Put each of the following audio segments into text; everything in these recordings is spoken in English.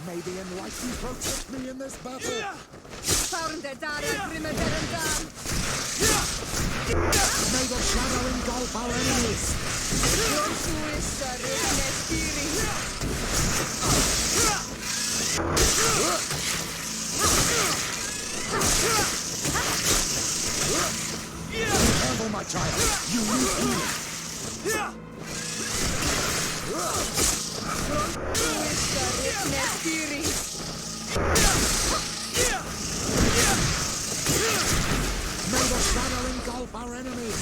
May the enlightened protect me in this battle! May the shadow engulf our enemies! Be careful, my child! You need healing! May the shadow engulf our enemies!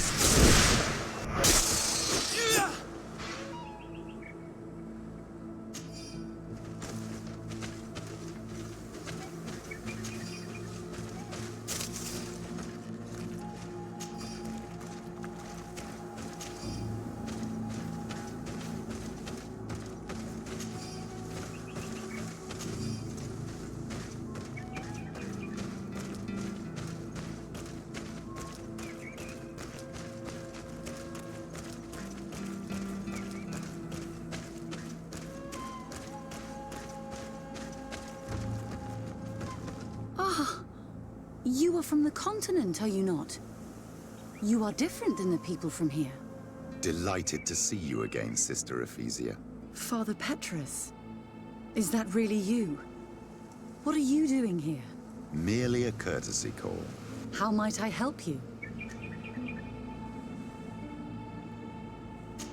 You are from the continent, are you not? You are different than the people from here. Delighted to see you again, Sister Ephesia. Father Petrus, is that really you? What are you doing here? Merely a courtesy call. How might I help you?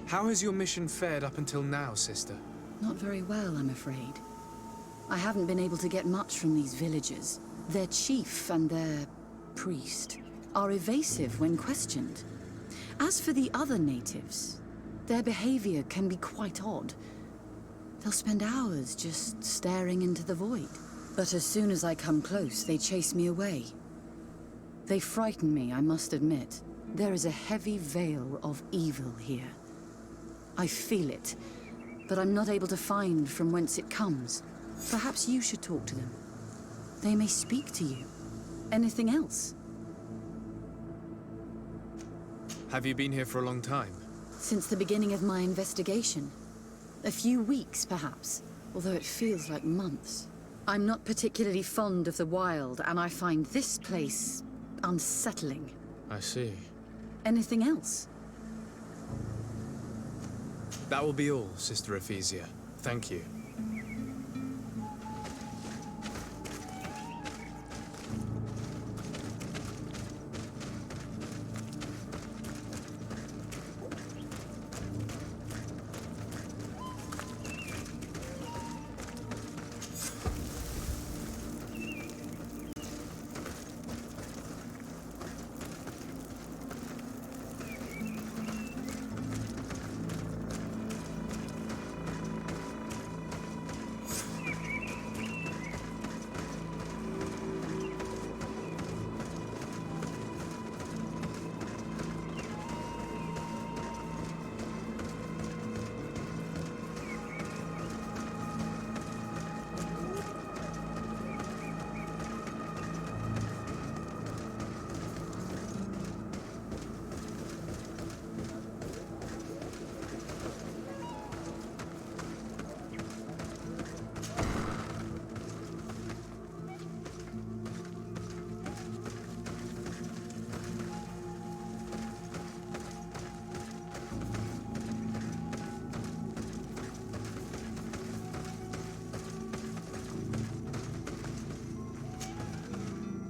How has your mission fared up until now, Sister? Not very well, I'm afraid. I haven't been able to get much from these villagers. Their chief and their priest are evasive when questioned. As for the other natives, their behavior can be quite odd. They'll spend hours just staring into the void. But as soon as I come close, they chase me away. They frighten me, I must admit. There is a heavy veil of evil here. I feel it, but I'm not able to find from whence it comes. Perhaps you should talk to them. They may speak to you. Anything else? Have you been here for a long time? Since the beginning of my investigation. A few weeks, perhaps, although it feels like months. I'm not particularly fond of the wild, and I find this place unsettling. I see. Anything else? That will be all, Sister Ephesia. Thank you.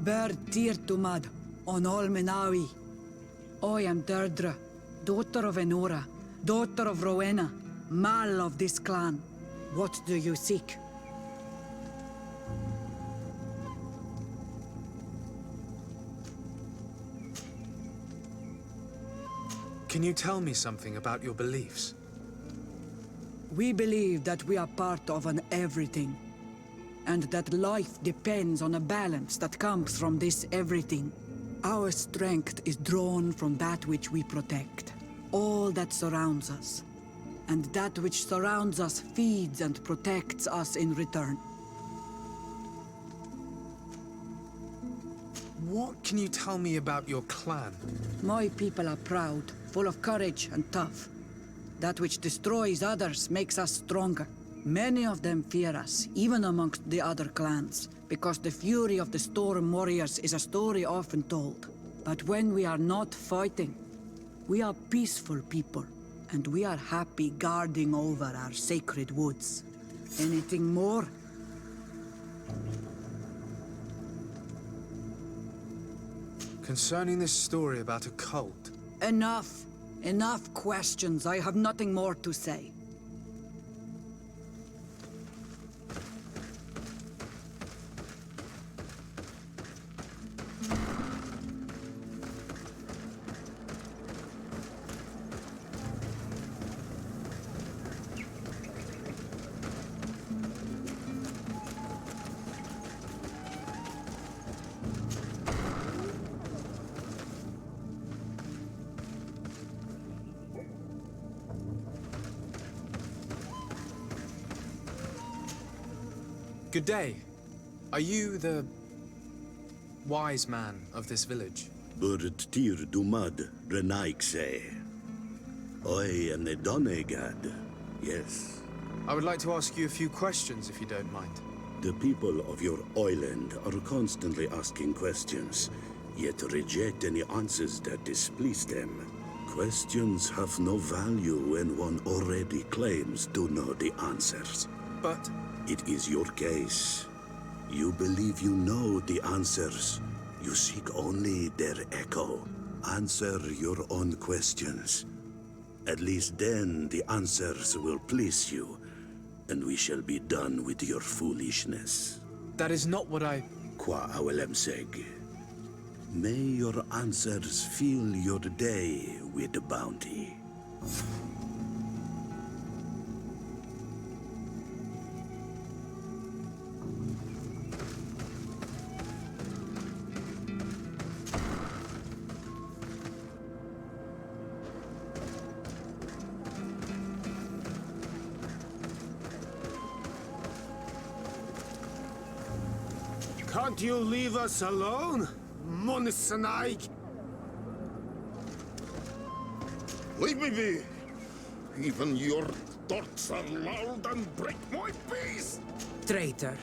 Bird Tirtumad on Olmenawi. I am Deirdre, daughter of Enora, daughter of Rowena, Mal of this clan. What do you seek? Can you tell me something about your beliefs? We believe that we are part of an everything, and that life depends on a balance that comes from this everything. Our strength is drawn from that which we protect, all that surrounds us, and that which surrounds us feeds and protects us in return. What can you tell me about your clan? My people are proud, full of courage and tough. That which destroys others makes us stronger. Many of them fear us, even amongst the other clans, because the fury of the Storm Warriors is a story often told. But when we are not fighting, we are peaceful people, and we are happy guarding over our sacred woods. Anything more? Concerning this story about a cult, Enough! Enough questions. I have nothing more to say. good day. Are you the wise man of this village? Burt tir dumad renaikse. I am the Donegad. Yes. I would like to ask you a few questions, if you don't mind. The people of your island are constantly asking questions, yet reject any answers that displease them. Questions have no value when one already claims to know the answers. But It is your case. You believe you know the answers. You seek only their echo. Answer your own questions. At least then the answers will please you, and we shall be done with your foolishness. that is not what I... Qua awelemseg. May your answers fill your day with bounty. Can't you leave us alone, Monisanaig? Leave me be! Even your thoughts are loud and break my peace! Traitor.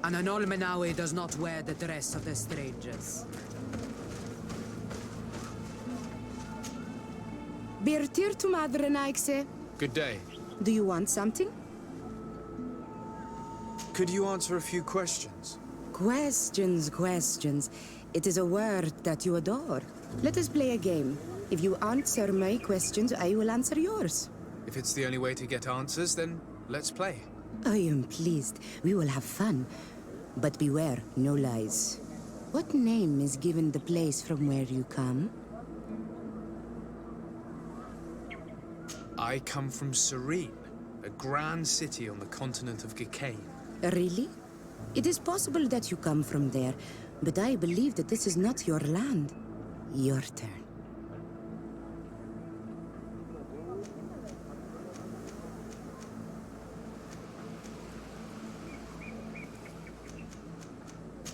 An Anolmenawi does not wear the dress of the strangers. Birtir tu madre naikse. Good day. Do you want something? Could you answer a few questions? Questions. It is a word that you adore. Let us play a game. If you answer my questions, I will answer yours. If it's the only way to get answers, then let's play. I am pleased. We will have fun. But beware, no lies. What name is given the place from where you come? I come from Serene, a grand city on the continent of Gicane. Really? It is possible that you come from there, but I believe that this is not your land. Your turn.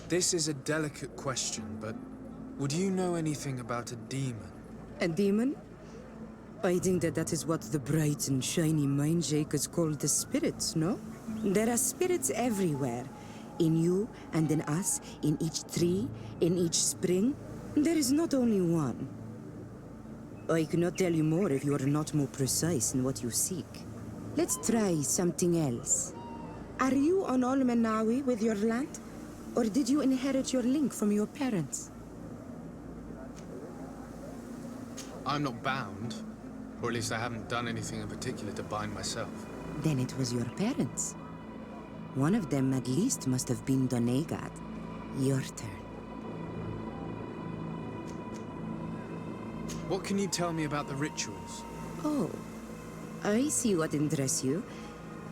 This is a delicate question, but would you know anything about a demon? A demon? I think that is what the bright and shiny mind shakers call the spirits, no? There are spirits everywhere. In you and in us, in each tree, in each spring. There is not only one. I cannot tell you more if you are not more precise in what you seek. Let's try something else. Are you an Olmenawi with your land? Or did you inherit your link from your parents? I'm not bound, or at least I haven't done anything in particular to bind myself. Then it was your parents. One of them at least must have been Donegad. Your turn. What can you tell me about the rituals? Oh, I see what interests you.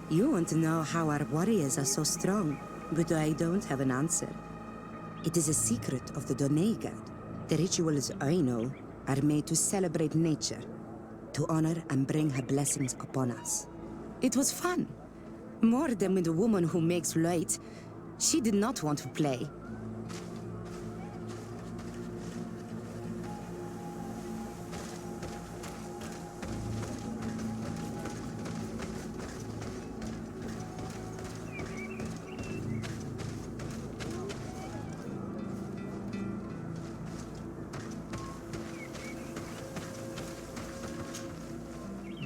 You want to know how our warriors are so strong, but I don't have an answer. It is a secret of the Donegad. The rituals I know are made to celebrate nature, to honor and bring her blessings upon us. It was fun. More than with a woman who makes light. She did not want to play.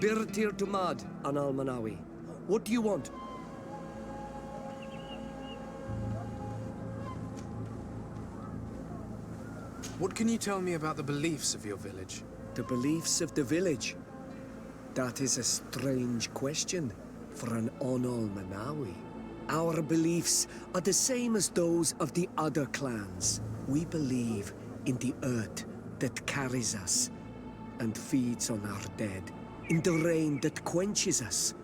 Birtir to Mad, an Almanawi. What do you want? What can you tell me about the beliefs of your village? The beliefs of the village? That is a strange question for an Onalmanawi. Our beliefs are the same as those of the other clans. We believe in the earth that carries us and feeds on our dead, in the rain that quenches us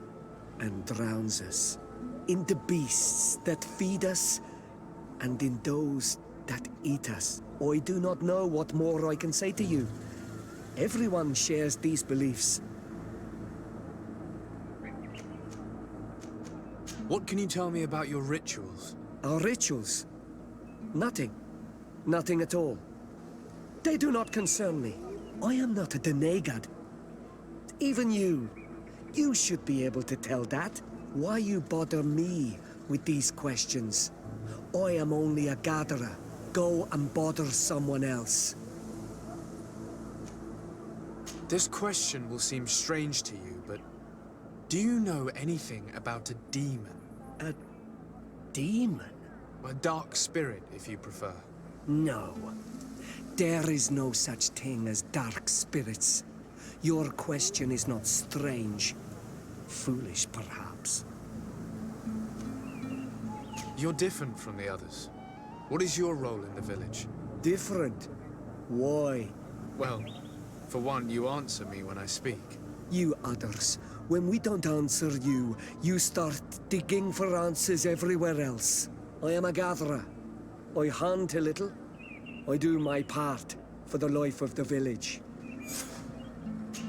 and drowns us, in the beasts that feed us and in those that eat us. I do not know what more I can say to you. Everyone shares these beliefs. What can you tell me about your rituals? Our rituals? Nothing. Nothing at all. They do not concern me. I am not a Denegad. Even you should be able to tell that. Why you bother me with these questions? I am only a gatherer. Go and bother someone else. This question will seem strange to you, but do you know anything about a demon? A demon? A dark spirit, if you prefer. No. There is no such thing as dark spirits. Your question is not strange. Foolish, perhaps. You're different from the others. What is your role in the village? Different? Why? Well, for one, you answer me when I speak. You others, when we don't answer you, you start digging for answers everywhere else. I am a gatherer. I hunt a little. I do my part for the life of the village.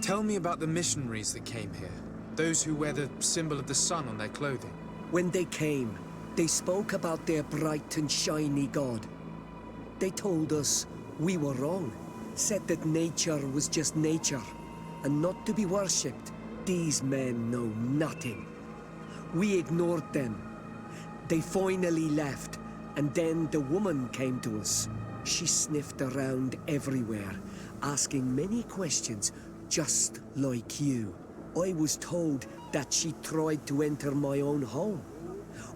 Tell me about the missionaries that came here. Those who wear the symbol of the sun on their clothing. When they came, they spoke about their bright and shiny god. They told us we were wrong. Said that nature was just nature, and not to be worshipped. These men know nothing. We ignored them. They finally left, and then the woman came to us. She sniffed around everywhere, asking many questions, just like you. I was told that she tried to enter my own home.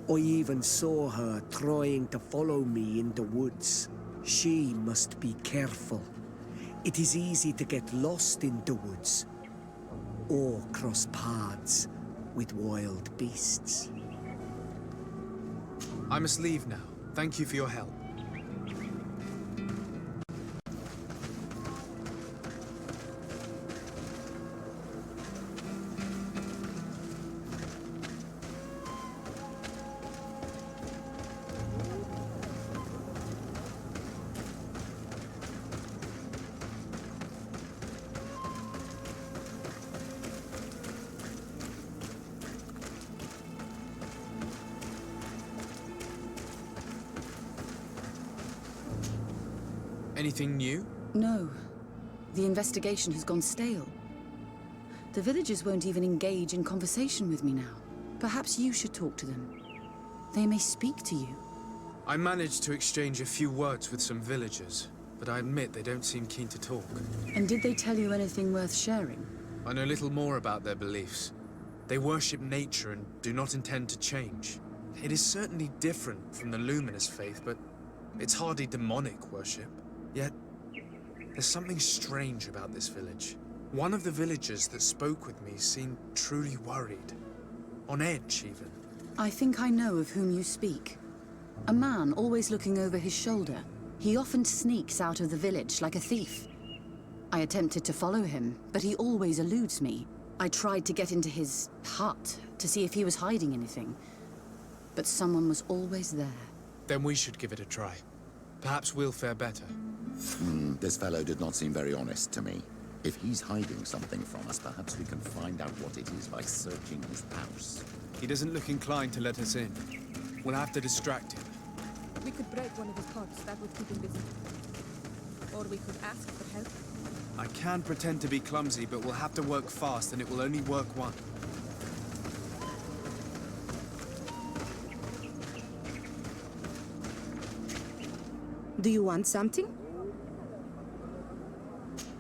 I even saw her trying to follow me in the woods. She must be careful. It is easy to get lost in the woods, or cross paths with wild beasts. I must leave now. Thank you for your help. Anything new? No. The investigation has gone stale. The villagers won't even engage in conversation with me now. Perhaps you should talk to them. They may speak to you. I managed to exchange a few words with some villagers, but I admit they don't seem keen to talk. And did they tell you anything worth sharing? I know little more about their beliefs. They worship nature and do not intend to change. It is certainly different from the luminous faith, but it's hardly demonic worship. Yet, there's something strange about this village. One of the villagers that spoke with me seemed truly worried. On edge, even. I think I know of whom you speak. A man always looking over his shoulder. He often sneaks out of the village like a thief. I attempted to follow him, but he always eludes me. I tried to get into his hut to see if he was hiding anything, but someone was always there. Then we should give it a try. Perhaps we'll fare better. This fellow did not seem very honest to me. If he's hiding something from us, perhaps we can find out what it is by searching his house. He doesn't look inclined to let us in. We'll have to distract him. We could break one of his pots. That would keep him busy. Or we could ask for help. I can pretend to be clumsy, but we'll have to work fast, and it will only work once. Do you want something?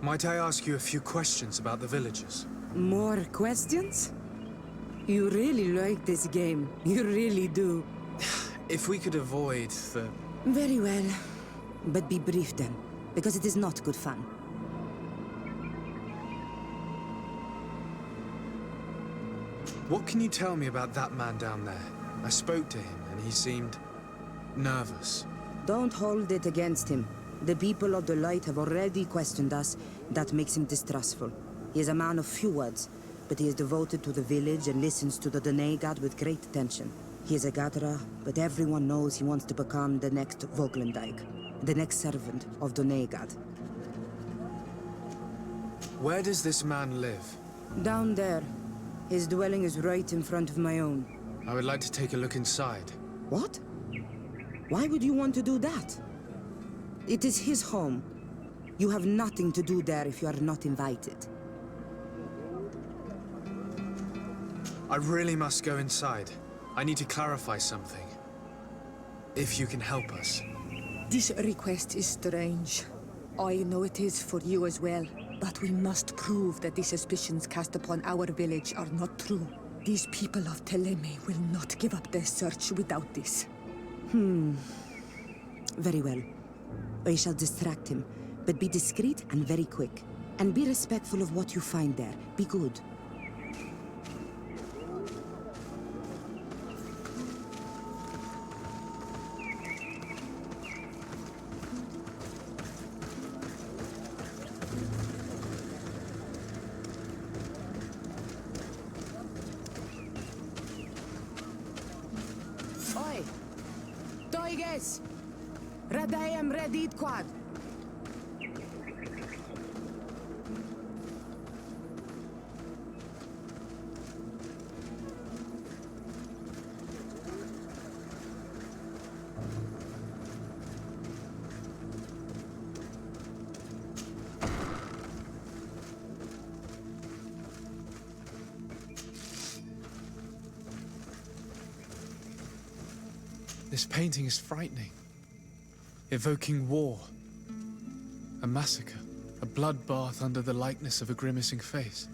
Might I ask you a few questions about the villagers? More questions? You really like this game. You really do. If we could avoid the... Very well. But be brief then, because it is not good fun. What can you tell me about that man down there? I spoke to him, and he seemed... nervous. Don't hold it against him. The people of the light have already questioned us. That makes him distrustful. He is a man of few words, but he is devoted to the village and listens to the Dene god with great attention. He is a gatherer, but everyone knows he wants to become the next Voglandijk, the next servant of Dene god. Where does this man live? Down there. His dwelling is right in front of my own. I would like to take a look inside. What? Why would you want to do that? It is his home. You have nothing to do there if you are not invited. I really must go inside. I need to clarify something. If you can help us. This request is strange. I know it is for you as well, but we must prove that the suspicions cast upon our village are not true. These people of Teleme will not give up their search without this. Very well. I shall distract him, but be discreet and very quick. And be respectful of what you find there. Be good. Oi! Toiges! Radayem redit quad! This painting is frightening. Evoking war. A massacre. A bloodbath under the likeness of a grimacing face.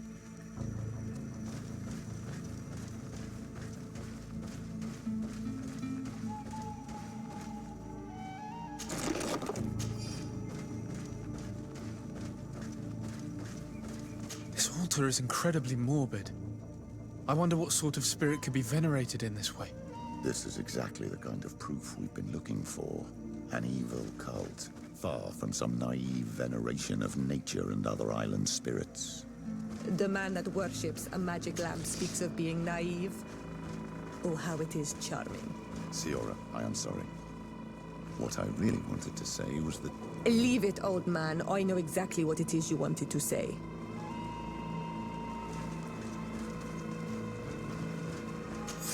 This altar is incredibly morbid. I wonder what sort of spirit could be venerated in this way. This is exactly the kind of proof we've been looking for. An evil cult, far from some naive veneration of nature and other island spirits. The man that worships a magic lamp speaks of being naive. Oh, how it is charming. Siora, I am sorry. What I really wanted to say was that... Leave it, old man. I know exactly what it is you wanted to say.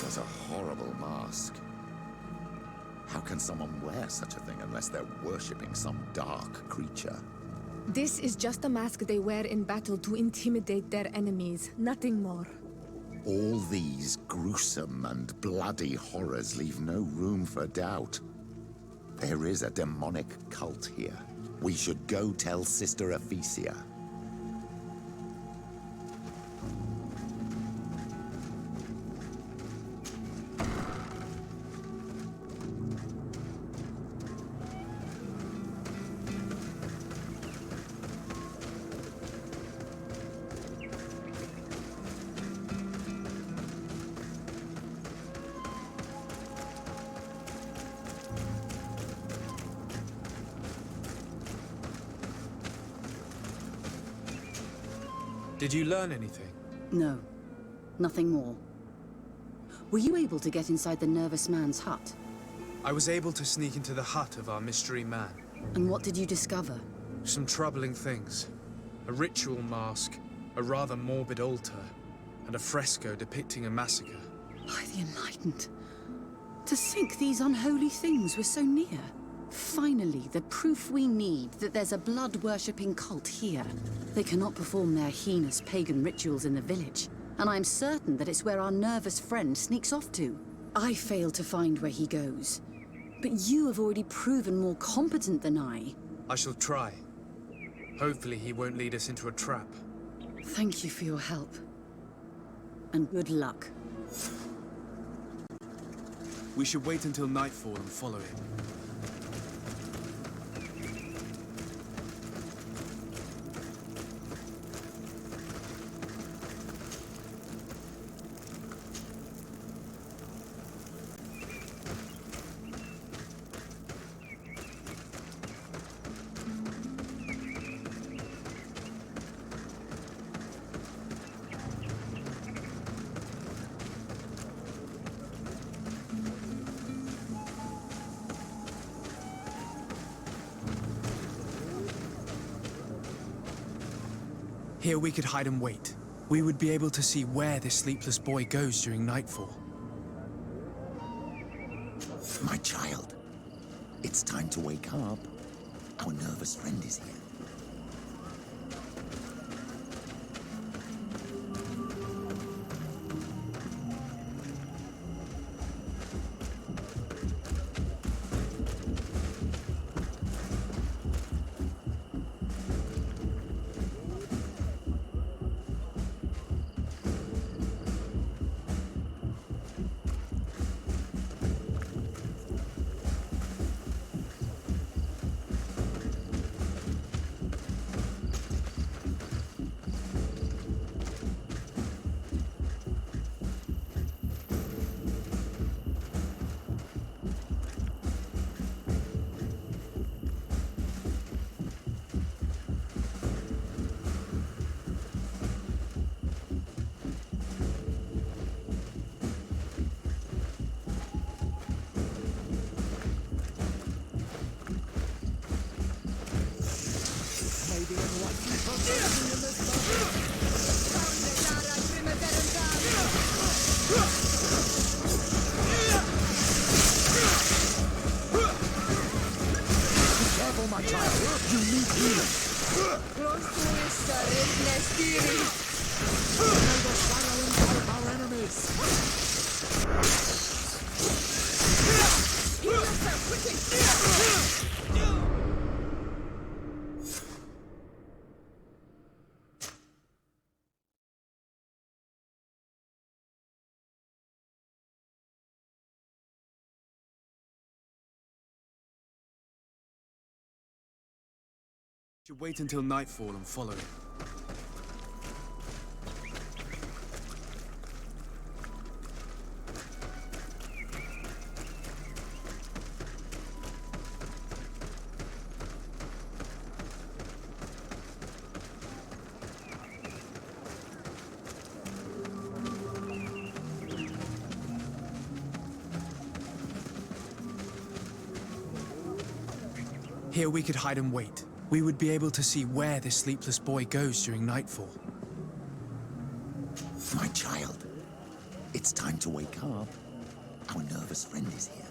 What a horrible mask. How can someone wear such a thing unless they're worshipping some dark creature? This is just a mask they wear in battle to intimidate their enemies, nothing more. All these gruesome and bloody horrors leave no room for doubt. There is a demonic cult here. We should go tell Sister Ephesia. Did you learn anything? No, nothing more. Were you able to get inside the nervous man's hut? I was able to sneak into the hut of our mystery man. And what did you discover? Some troubling things. A ritual mask, a rather morbid altar, and a fresco depicting a massacre. By the Enlightened. To think these unholy things were so near. Finally, the proof we need that there's a blood-worshipping cult here. They cannot perform their heinous pagan rituals in the village, and I'm certain that it's where our nervous friend sneaks off to. I failed to find where he goes, but you have already proven more competent than I. I shall try. Hopefully he won't lead us into a trap. Thank you for your help. And good luck. We should wait until nightfall and follow him. Here we could hide and wait. We would be able to see where this sleepless boy goes during nightfall. My child, it's time to wake up. Our nervous friend is here. Careful, my child. You need healing. Our enemies. Should wait until nightfall and follow him. Here we could hide and wait. We would be able to see where this sleepless boy goes during nightfall. My child, it's time to wake up. Our nervous friend is here.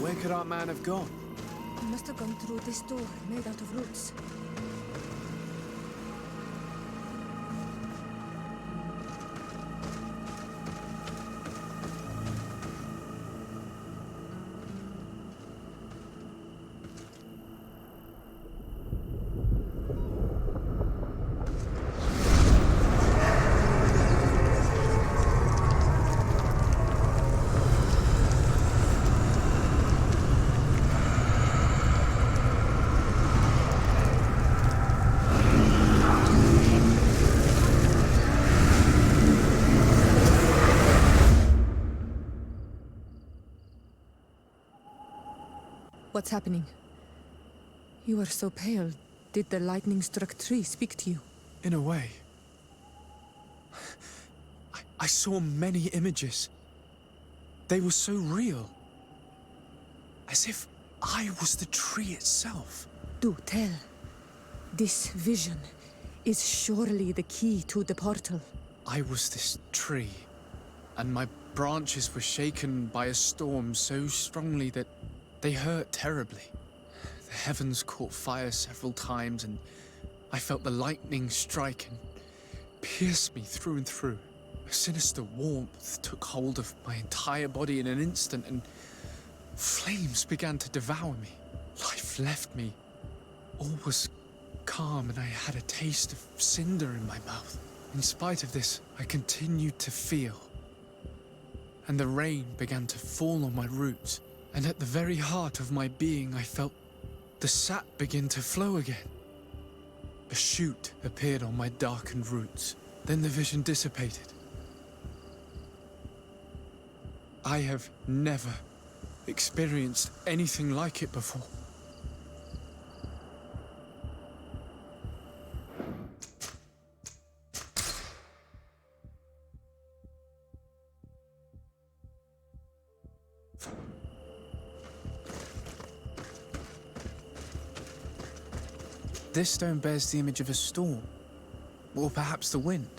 Where could our man have gone? He must have gone through this door, made out of roots. What's happening? You are so pale. Did the lightning-struck tree speak to you? In a way. I saw many images. They were so real. As if I was the tree itself. Do tell. This vision is surely the key to the portal. I was this tree, and my branches were shaken by a storm so strongly that they hurt terribly. The heavens caught fire several times, and I felt the lightning strike and pierce me through and through. A sinister warmth took hold of my entire body in an instant, and flames began to devour me. Life left me. All was calm, and I had a taste of cinder in my mouth. In spite of this, I continued to feel. And the rain began to fall on my roots. And at the very heart of my being, I felt the sap begin to flow again. A shoot appeared on my darkened roots. Then the vision dissipated. I have never experienced anything like it before. This stone bears the image of a storm, or perhaps the wind.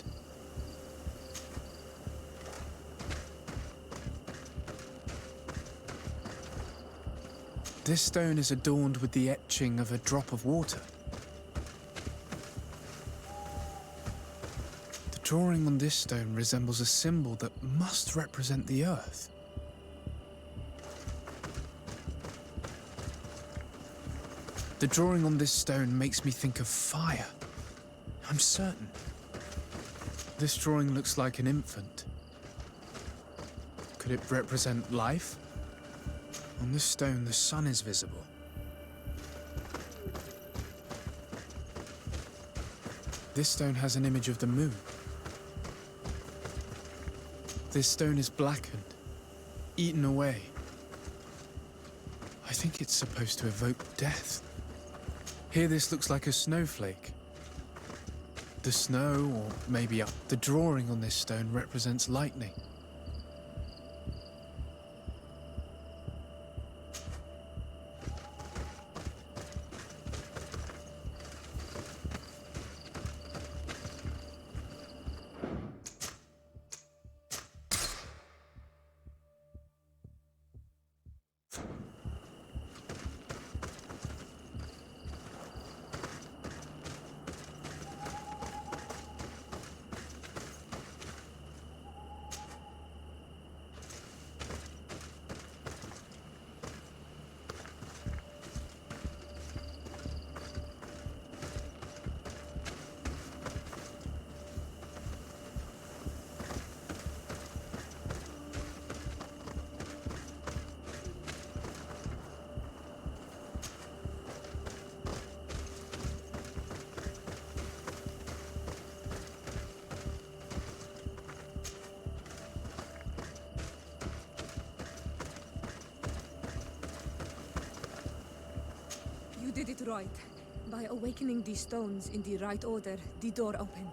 This stone is adorned with the etching of a drop of water. The drawing on this stone resembles a symbol that must represent the earth. The drawing on this stone makes me think of fire. I'm certain. This drawing looks like an infant. Could it represent life? On this stone, the sun is visible. This stone has an image of the moon. This stone is blackened, eaten away. I think it's supposed to evoke death. Here this looks like a snowflake. The snow, or maybe the drawing on this stone represents lightning. did it right. By awakening these stones in the right order, the door opened.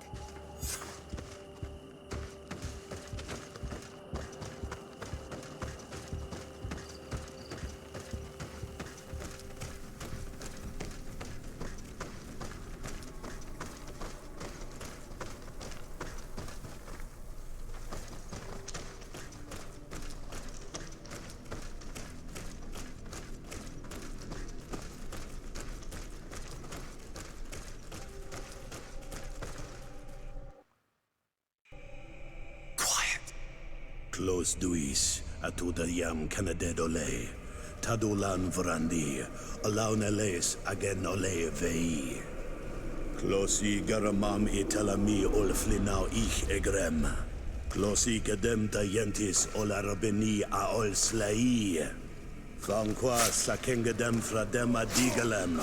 Close duis, atuda yam canadedole, tadulan vrandi, alaunales agen ole vei. Closi garamam italami olflinau ich egrem. Closi gedem tayentis olarabeni a ol slai. Fanqua sakengedem fradem adigalem.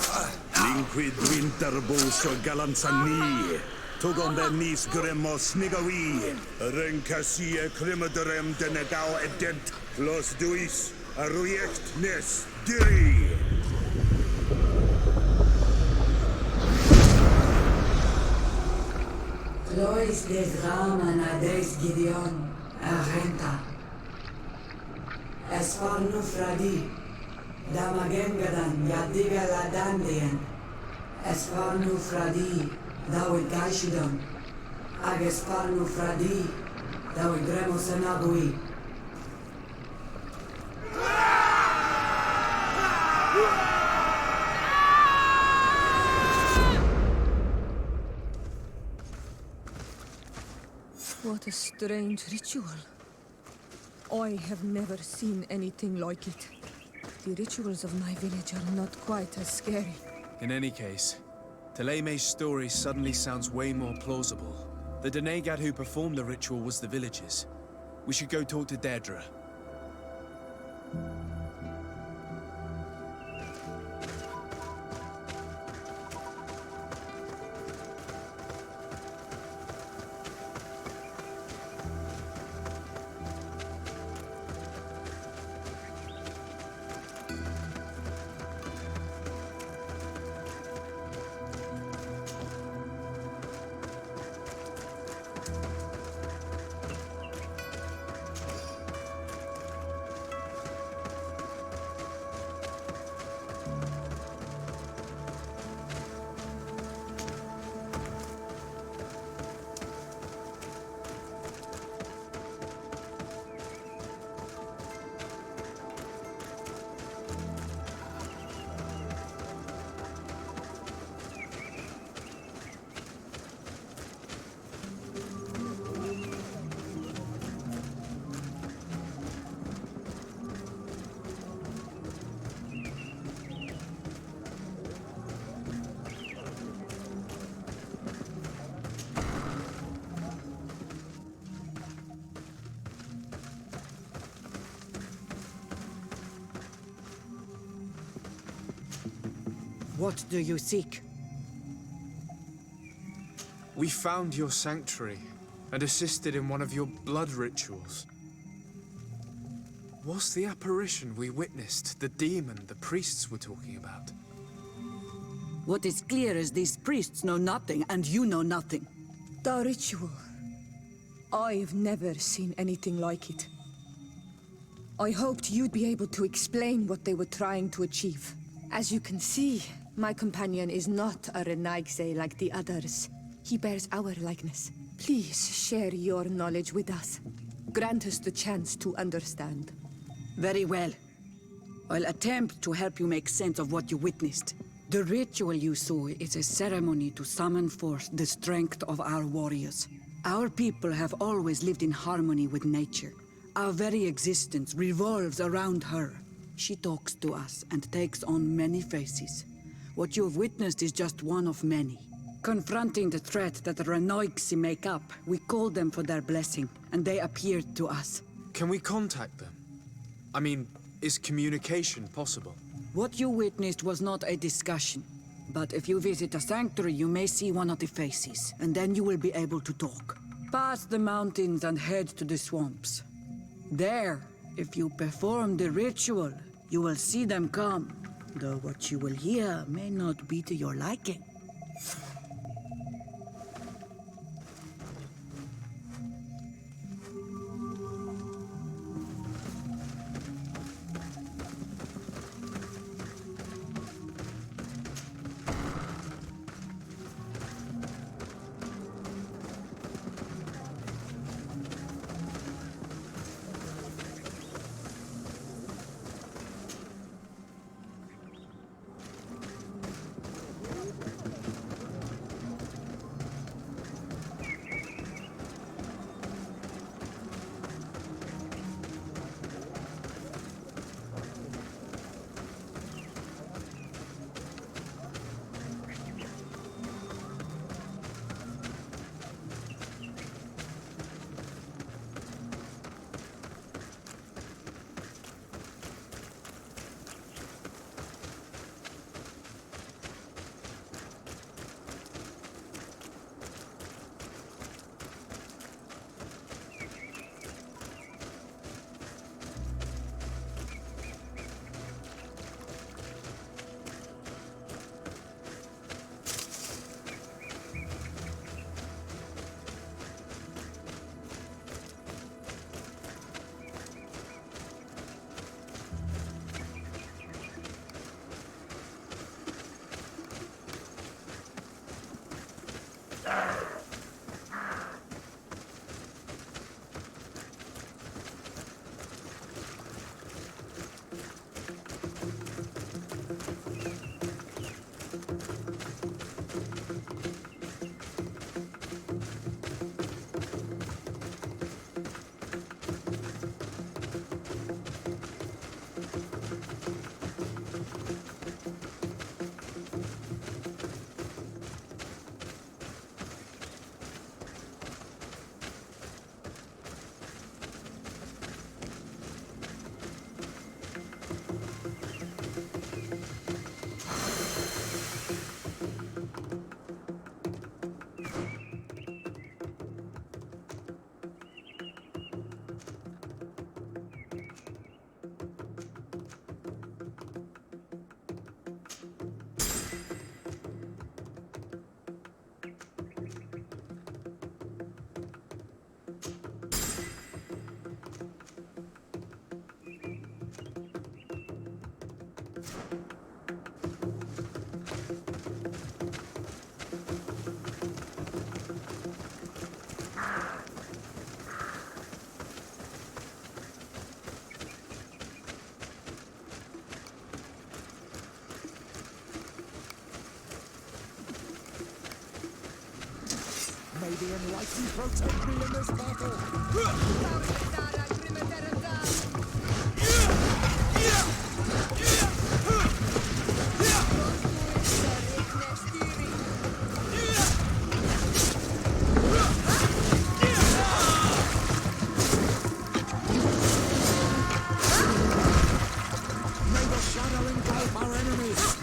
Linquid winterbuso galansani. Tugombe mis gremos nigawi. Renkasie krimaderem denegao edent. Los duis aruiect nes diri. Lois des Raman ades Gideon, Argenta. Esparnu Fradi, Damagengadan, Yadiga Ladandian. Esparnu Fradi, Dawi Gaishidon. Agesparnu Fradi, Dawi Gremosanagui. What a strange ritual. I have never seen anything like it. The rituals of my village are not quite as scary. In any case, Teleme's story suddenly sounds way more plausible. The Denegad who performed the ritual was the villagers. We should go talk to Deirdre. What do you seek? We found your sanctuary and assisted in one of your blood rituals. Was the apparition we witnessed the demon the priests were talking about? What is clear is these priests know nothing, and you know nothing. The ritual. I've never seen anything like it. I hoped you'd be able to explain what they were trying to achieve. As you can see, my companion is not a Renaigse like the others. He bears our likeness. Please share your knowledge with us. Grant us the chance to understand. Very well. I'll attempt to help you make sense of what you witnessed. The ritual you saw is a ceremony to summon forth the strength of our warriors. Our people have always lived in harmony with nature. Our very existence revolves around her. She talks to us and takes on many faces. What you have witnessed is just one of many. Confronting the threat that the Renoigsi make up, we called them for their blessing, and they appeared to us. Can we contact them? I mean, is communication possible? What you witnessed was not a discussion. But if you visit a sanctuary, you may see one of the faces, and then you will be able to talk. Pass the mountains and head to the swamps. There, if you perform the ritual, you will see them come. though what you will hear may not be to your liking. May the enlightened protect me in this battle! May the shadow engulf our enemies!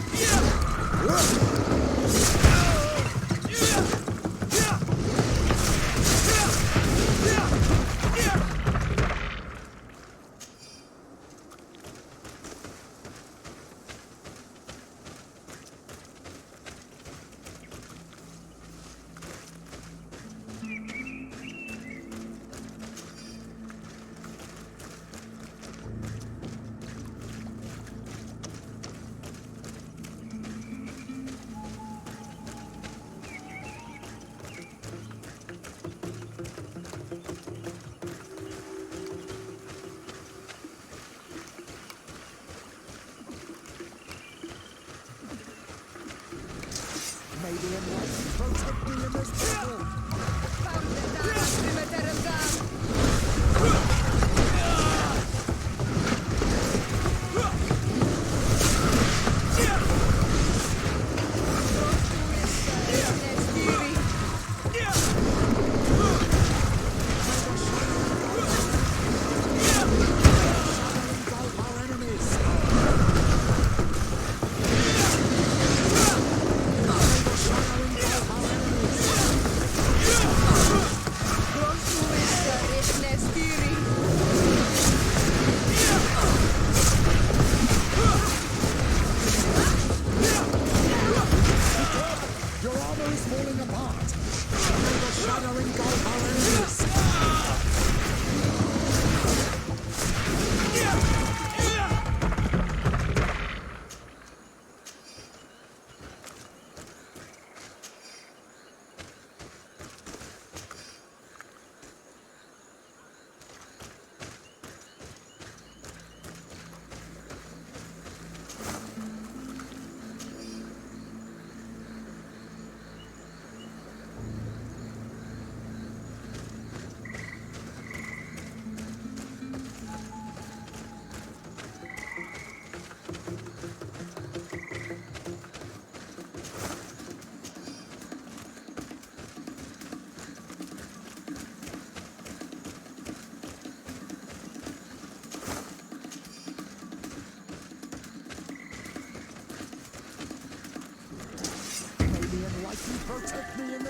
May the enlightened protect me in this battle!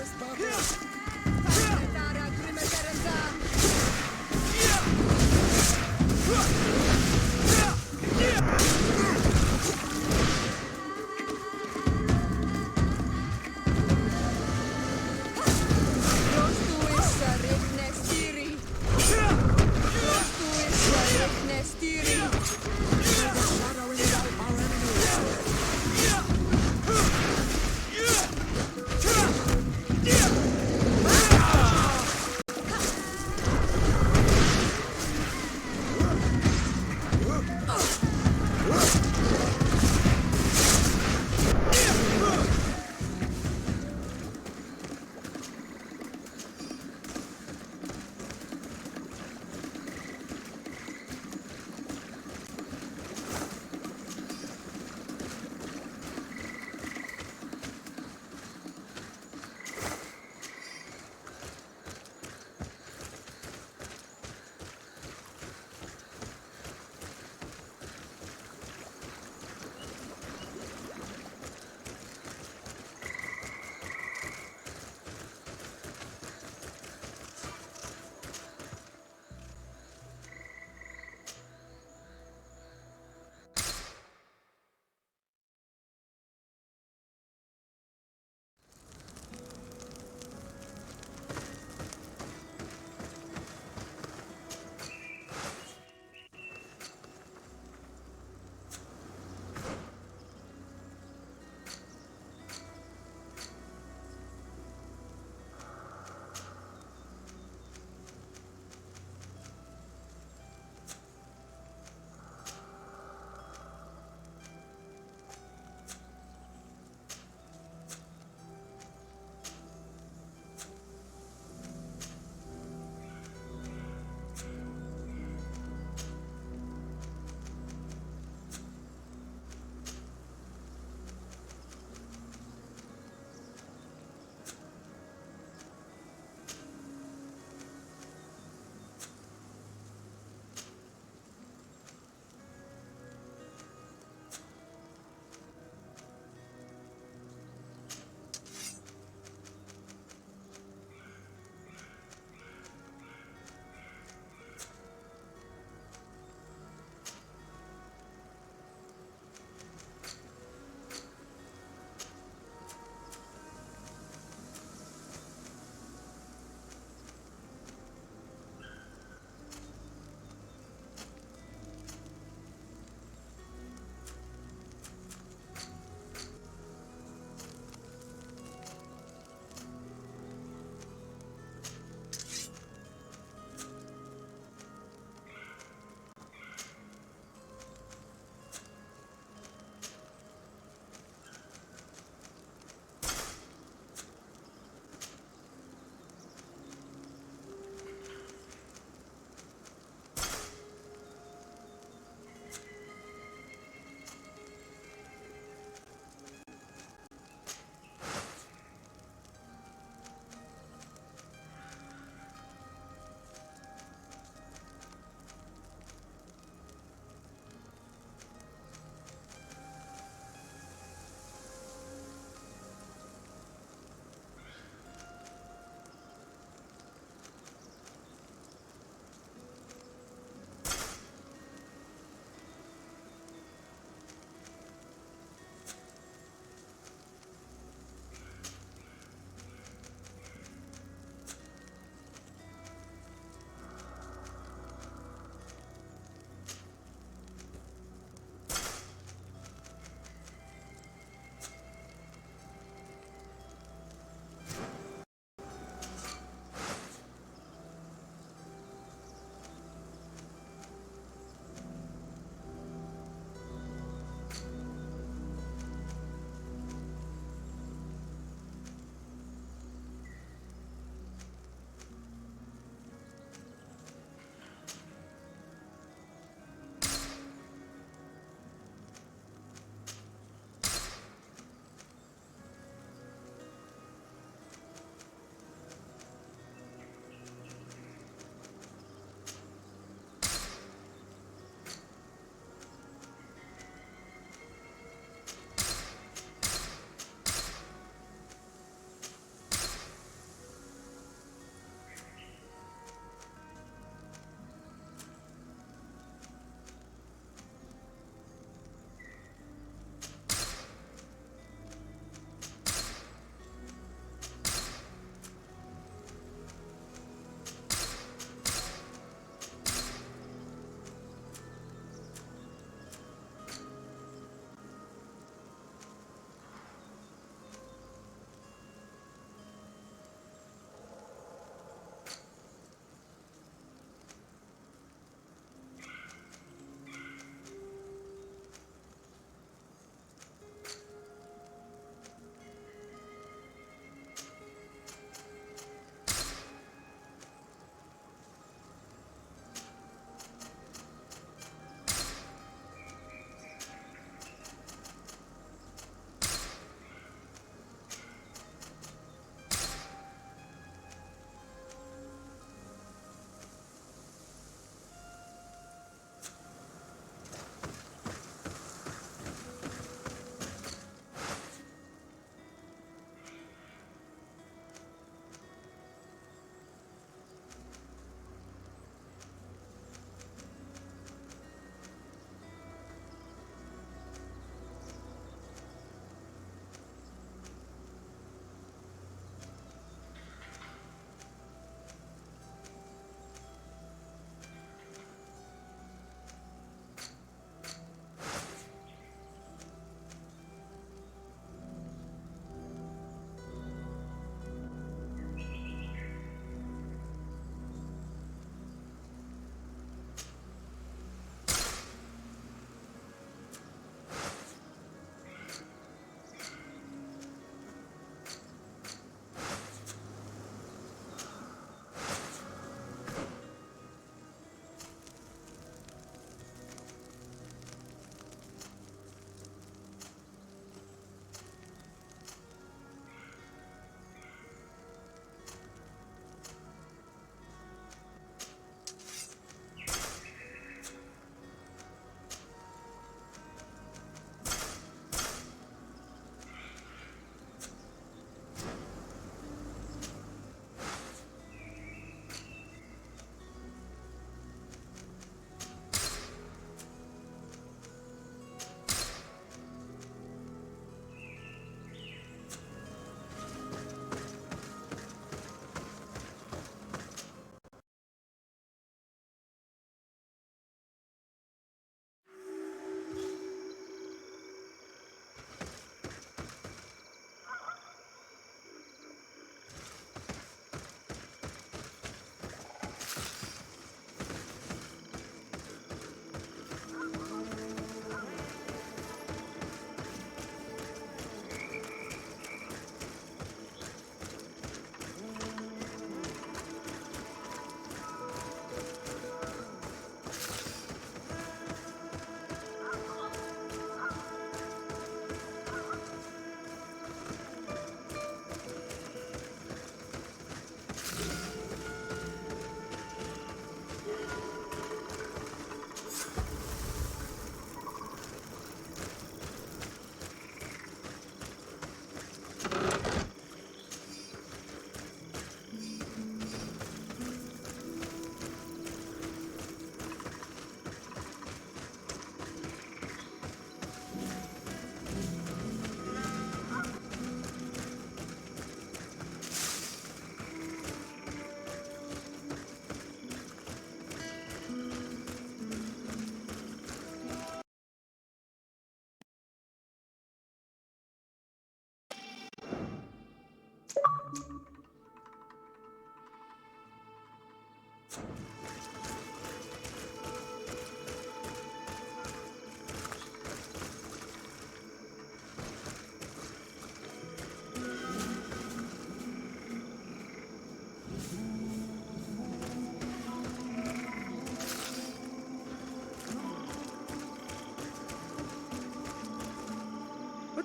this battle.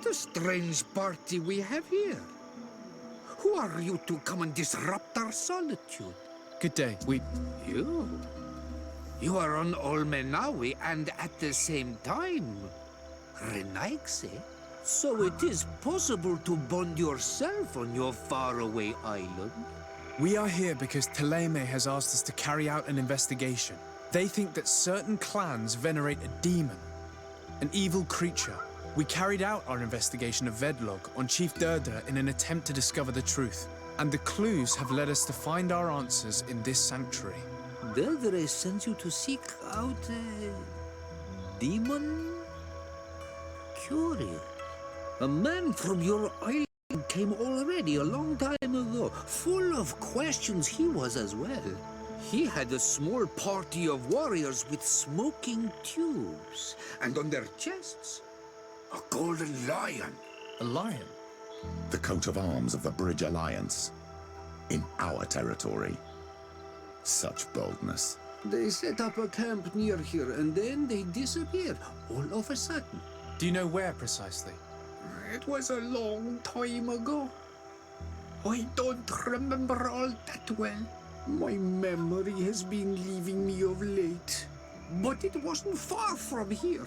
What a strange party we have here. Who are you to come and disrupt our solitude? Good day. You? You are on Olmenawi and at the same time, Renaigse. So it is possible to bond yourself on your faraway island? We are here because Teleme has asked us to carry out an investigation. They think that certain clans venerate a demon, an evil creature. We carried out our investigation of Vedlog on Chief Durda in an attempt to discover the truth, and the clues have led us to find our answers in this sanctuary. Durdre sent you to seek out a demon? Curious. A man from your island came already a long time ago. Full of questions he was as well. He had a small party of warriors with smoking tubes, and on their chests, a golden lion. A lion? The coat of arms of the Bridge Alliance. In our territory. Such boldness. They set up a camp near here, and then they disappeared, all of a sudden. Do you know where precisely? It was a long time ago. I don't remember all that well. My memory has been leaving me of late. But it wasn't far from here.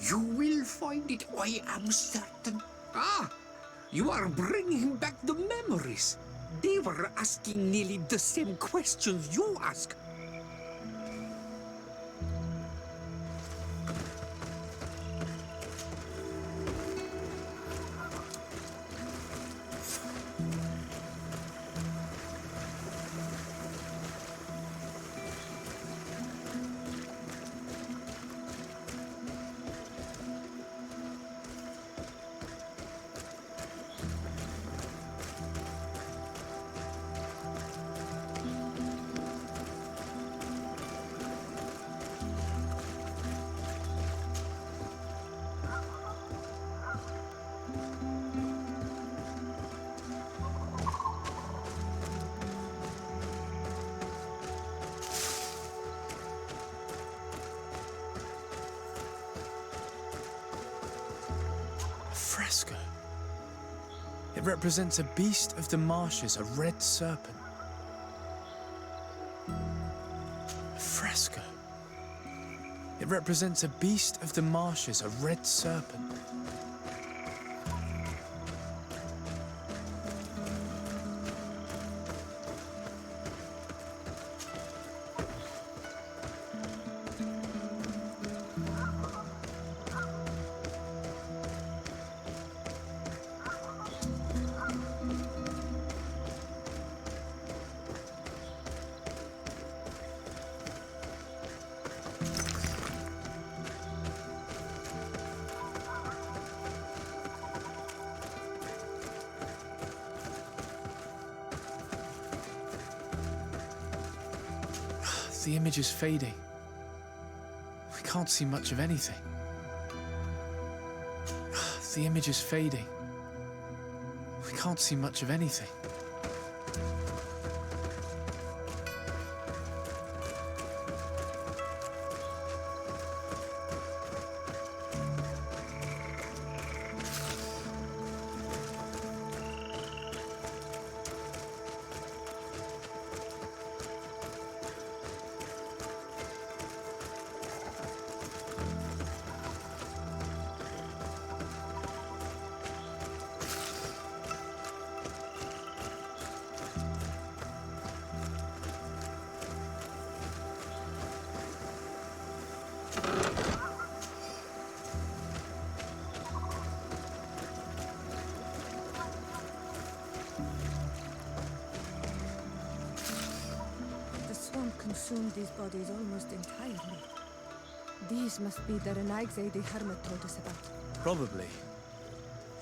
You will find it, I am certain. Ah! You are bringing back the memories. They were asking nearly the same questions you ask. Fresco. It represents a beast of the marshes, a red serpent. A fresco. It represents a beast of the marshes, a red serpent. The image is fading. We can't see much of anything. The image is fading. We can't see much of anything. Consumed these bodies almost entirely. These must be the Renaigse the Hermit told us about. Probably.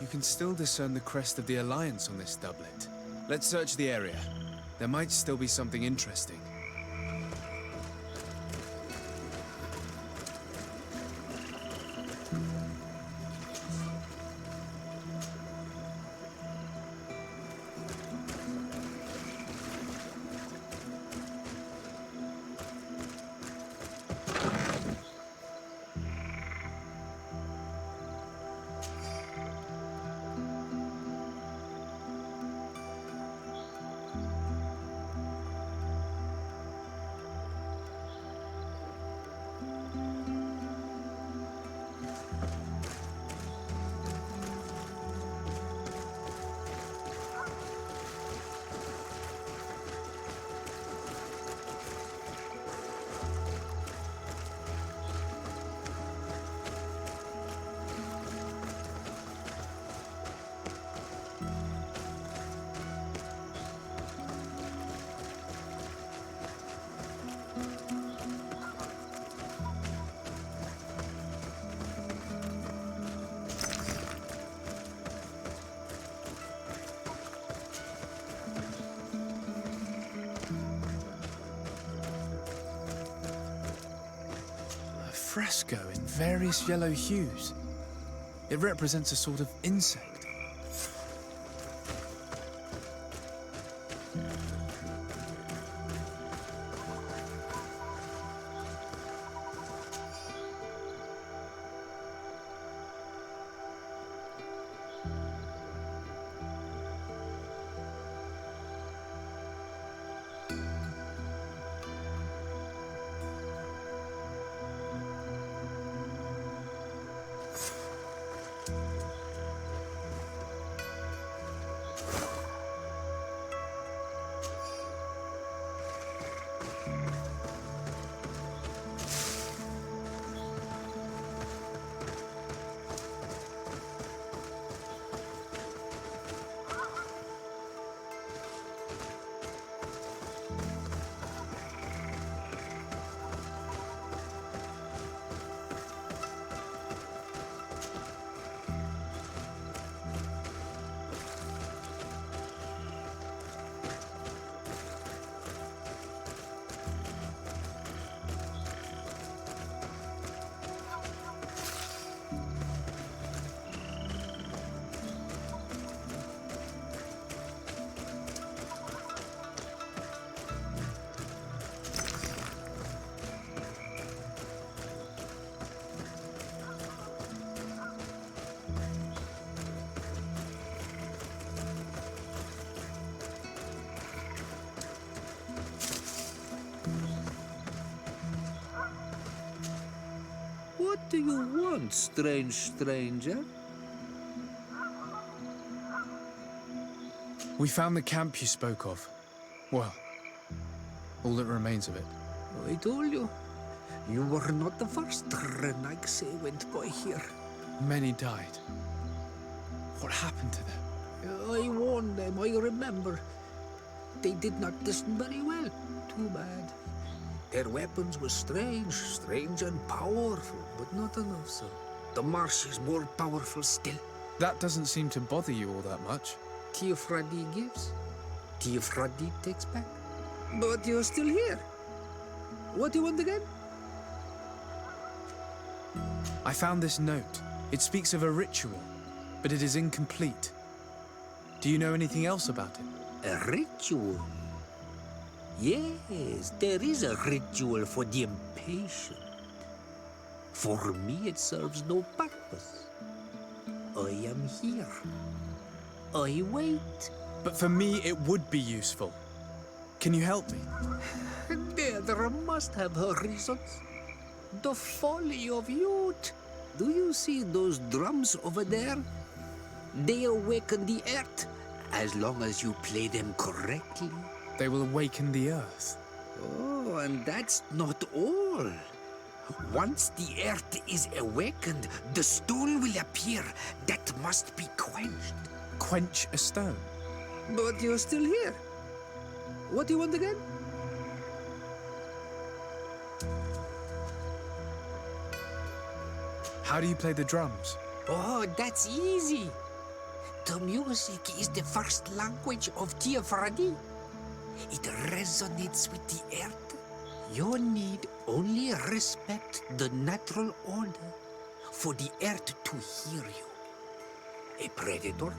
You can still discern the crest of the Alliance on this doublet. Let's search the area. There might still be something interesting. fresco in various yellow hues. It represents a sort of insect. What do you want, strange stranger? We found the camp you spoke of. Well, all that remains of it. I told you. You were not the first Renaigse went by here. Many died. What happened to them? I warned them, I remember. They did not listen very well. Too bad. Their weapons were strange and powerful, but not enough so. The marsh is more powerful still. That doesn't seem to bother you all that much. Teofradi gives, Teofradi takes back. But you're still here. What do you want again? I found this note. It speaks of a ritual, but it is incomplete. Do you know anything else about it? A ritual? Yes, there is a ritual for the impatient. For me, it serves no purpose. I am here. I wait. But for me, it would be useful. Can you help me? There must have her reasons. The folly of youth. Do you see those drums over there? They awaken the earth, as long as you play them correctly. They will awaken the earth. Oh, and that's not all. Once the earth is awakened, the stone will appear that must be quenched. Quench a stone? But you're still here. What do you want again? How do you play the drums? Oh, that's easy. The music is the first language of Teofradi. It resonates with the earth. You need only respect the natural order for the earth to hear you. A predator,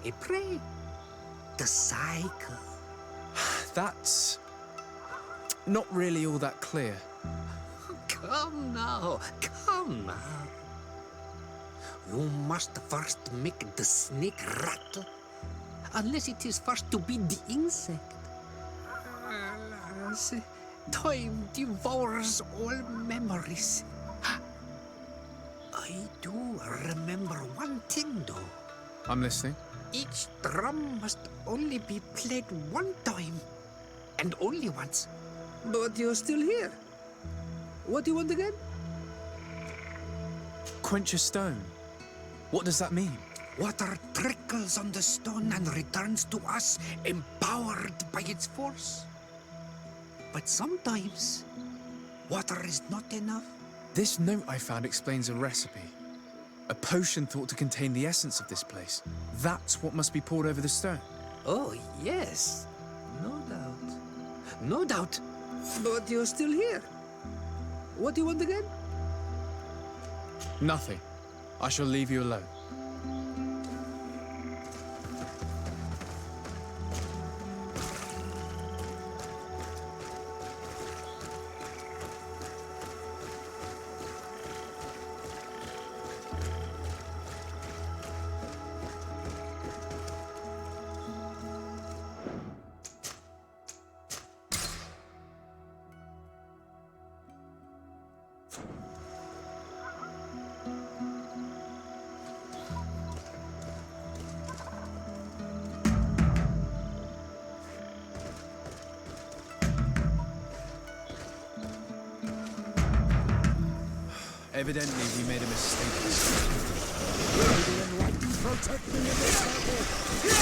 a prey. The cycle. That's not really all that clear. Come now, come now. You must first make the snake rattle, unless it is first to be the insect. Alas, time devours all memories. I do remember one thing, though. I'm listening. Each drum must only be played one time, and only once. But you're still here. What do you want again? Quench a stone. What does that mean? Water trickles on the stone and returns to us, empowered by its force. But sometimes, water is not enough. This note I found explains a recipe. A potion thought to contain the essence of this place. That's what must be poured over the stone. Oh, yes. No doubt. No doubt. But you're still here. What do you want again? Nothing. I shall leave you alone. Evidently, we made a mistake. Protect me in this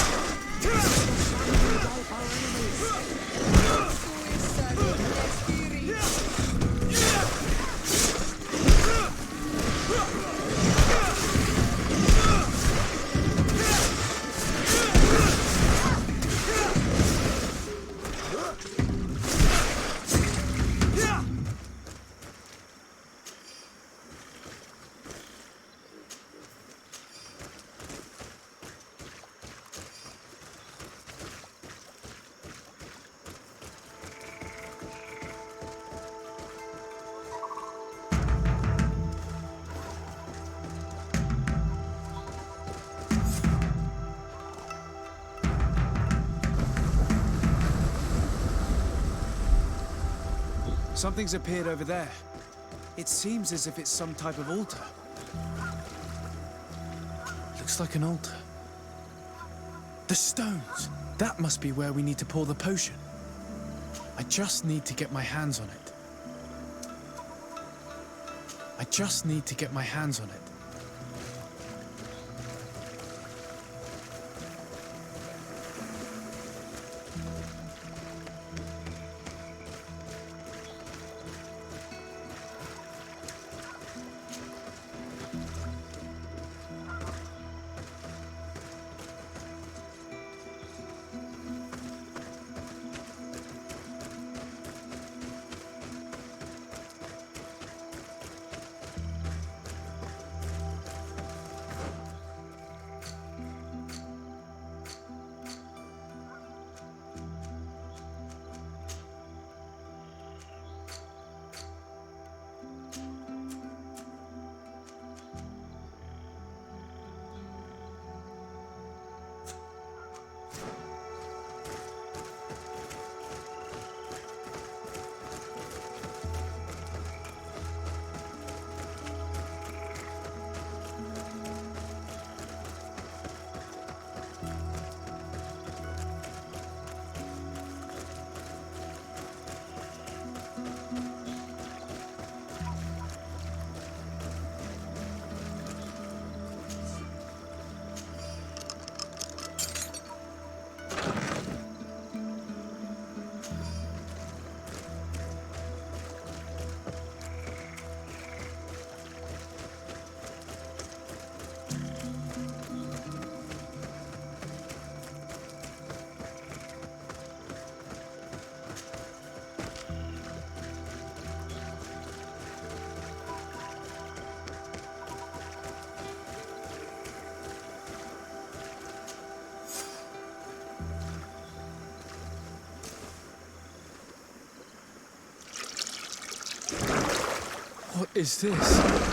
Something's appeared over there. It seems as if it's some type of altar. Looks like an altar. The stones! That must be where we need to pour the potion. I just need to get my hands on it. I just need to get my hands on it. What is this?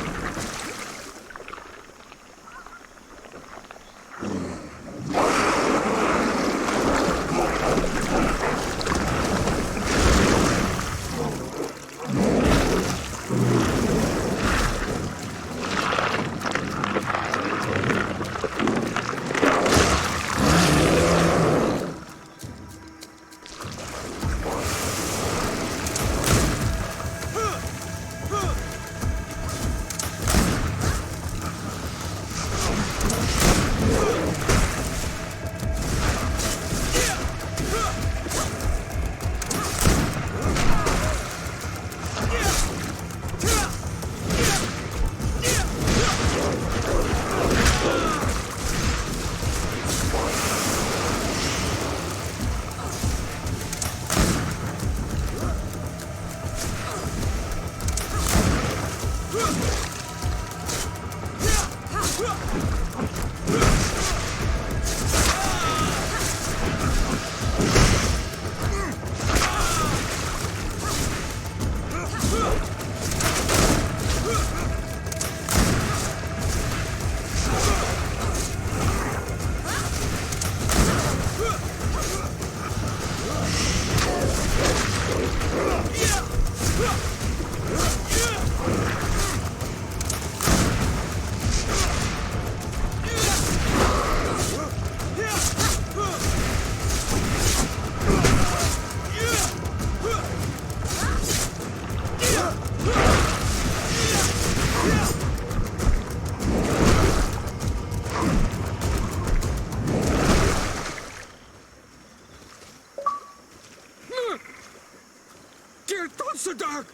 the dog!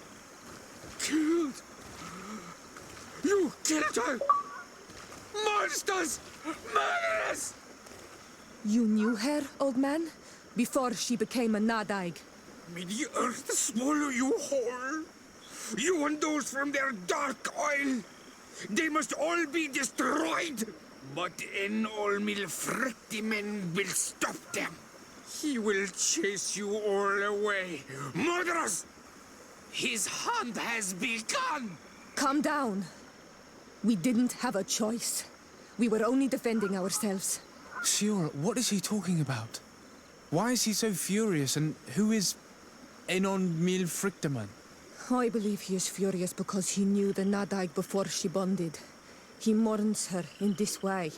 Killed! You killed her! Monsters! Murderers! You knew her, old man? Before she became a Nadaig? May the earth swallow you whole! You and those from their dark oil! They must all be destroyed! But Enolmil Frictimen will stop them! He will chase you all away! Murderers! His hunt has begun! Calm down. We didn't have a choice. We were only defending ourselves. Siora, what is he talking about? Why is he so furious, and who is Enon Mil Frictaman? I believe he is furious because he knew the Nadaig before she bonded. He mourns her in this way.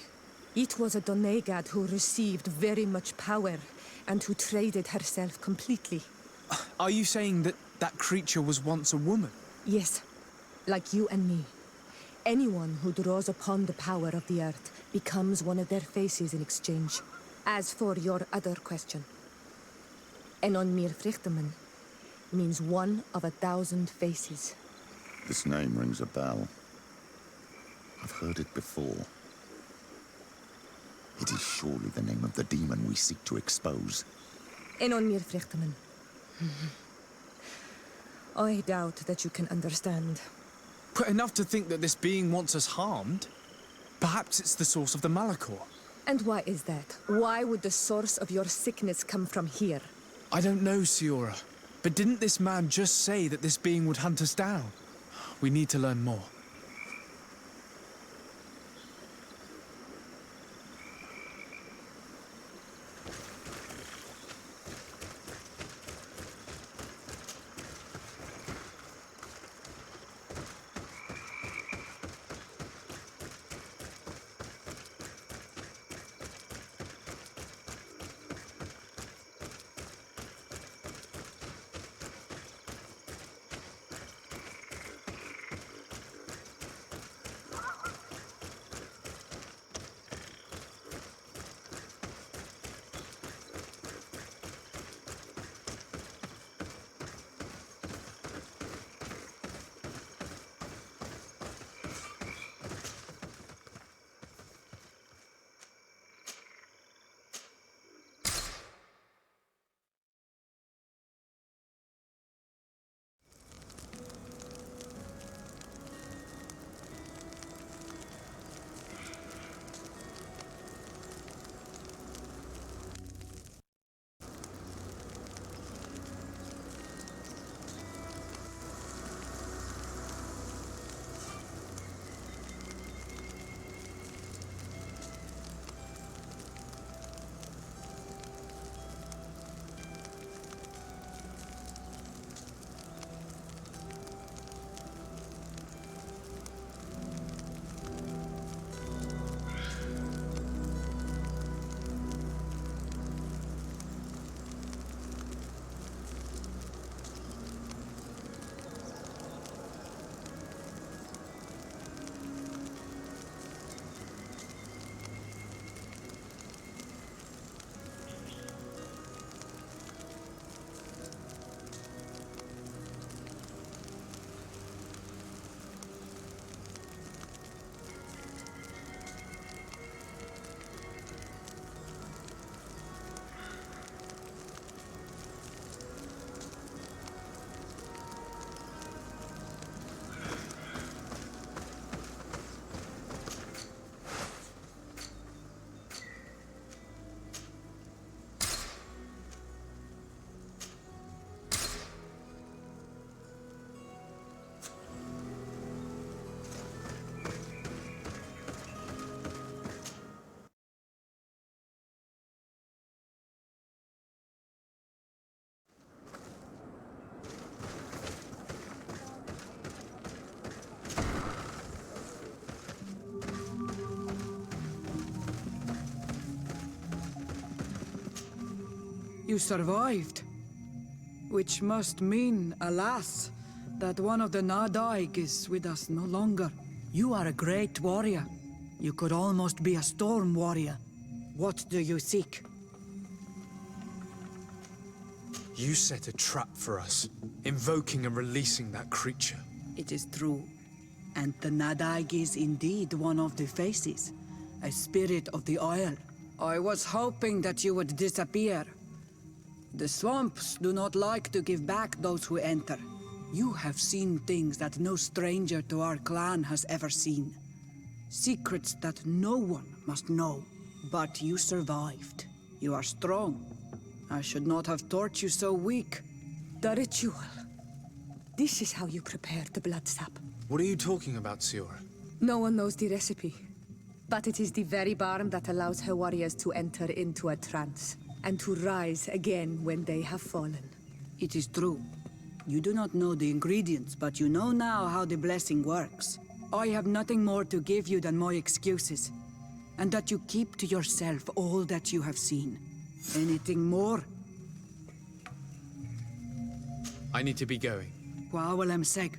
It was a Donegad who received very much power, and who traded herself completely. Are you saying that that creature was once a woman? Yes, like you and me. Anyone who draws upon the power of the earth becomes one of their faces in exchange. As for your other question, Enon Mir Frichteman means one of 1,000 faces. This name rings a bell. I've heard it before. It is surely the name of the demon we seek to expose. Enon Mir Frichteman. I doubt that you can understand. But enough to think that this being wants us harmed? Perhaps it's the source of the Malachor. And why is that? Why would the source of your sickness come from here? I don't know, Siora. But didn't this man just say that this being would hunt us down? We need to learn more. You survived. Which must mean, alas, that one of the Nadaig is with us no longer. You are a great warrior. You could almost be a storm warrior. What do you seek? You set a trap for us, invoking and releasing that creature. It is true. And the Nadag is indeed one of the faces, a spirit of the Isle. I was hoping that you would disappear. The swamps do not like to give back those who enter. You have seen things that no stranger to our clan has ever seen. Secrets that no one must know. But you survived. You are strong. I should not have thought you so weak. The ritual. This is how you prepare the blood sap. What are you talking about, Siora? No one knows the recipe. But it is the very barn that allows her warriors to enter into a trance, and to rise again when they have fallen. It is true. You do not know the ingredients, but you know now how the blessing works. I have nothing more to give you than my excuses, and that you keep to yourself all that you have seen. Anything more? I need to be going. Kwawalem seg.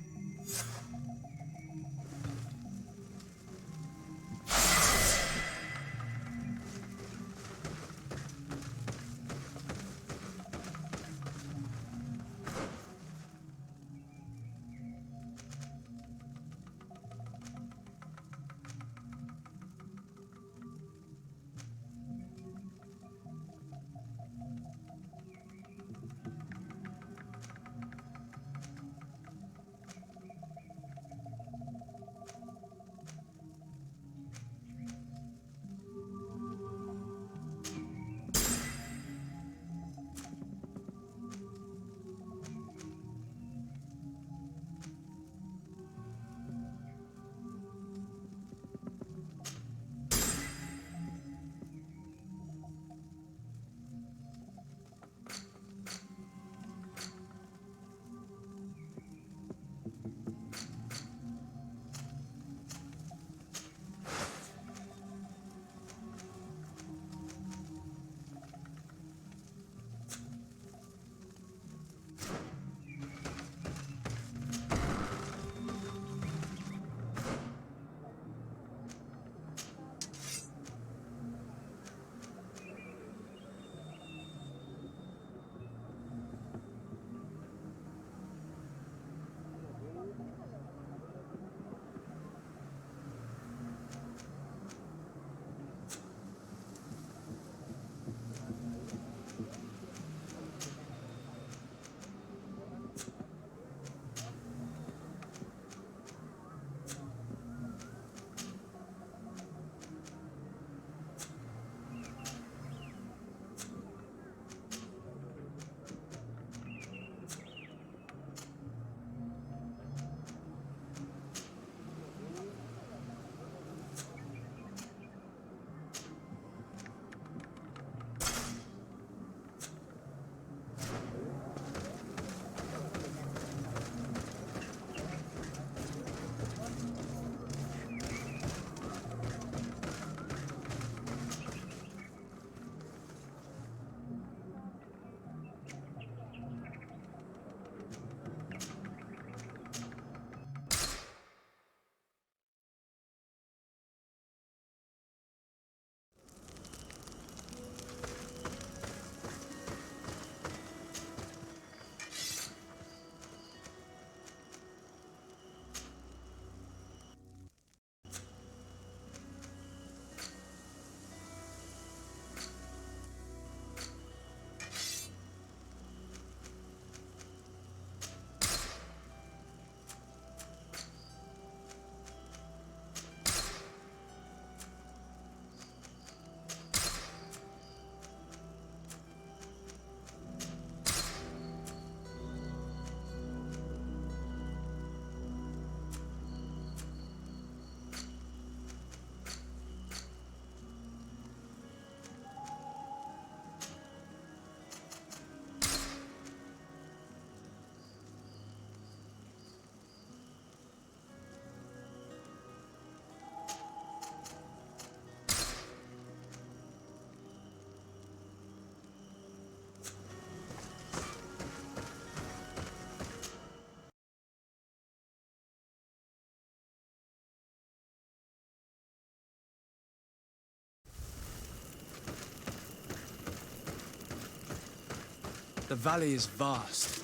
The valley is vast.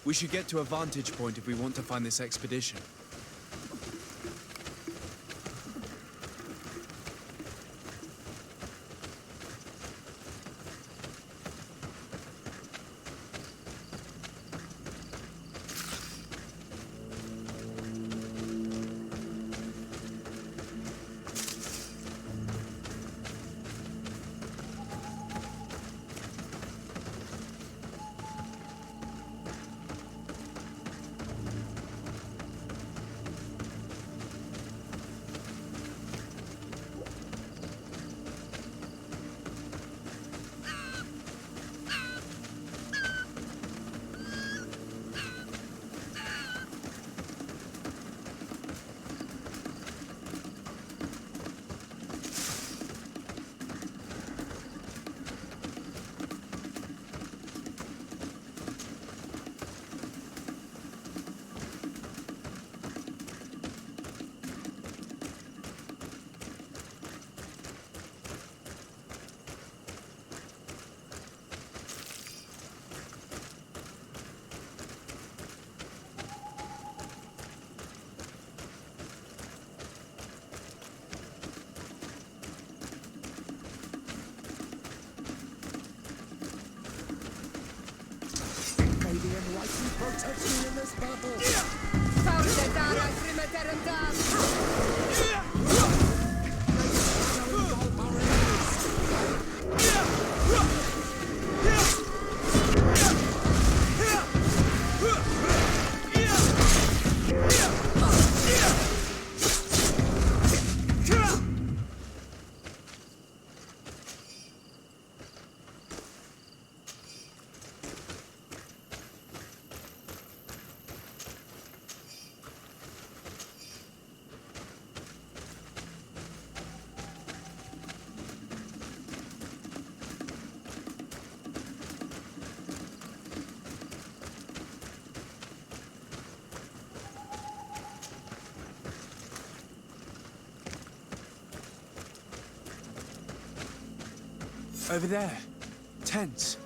We should get to a vantage point if we want to find this expedition. Protect me in this battle! Over there. Tents.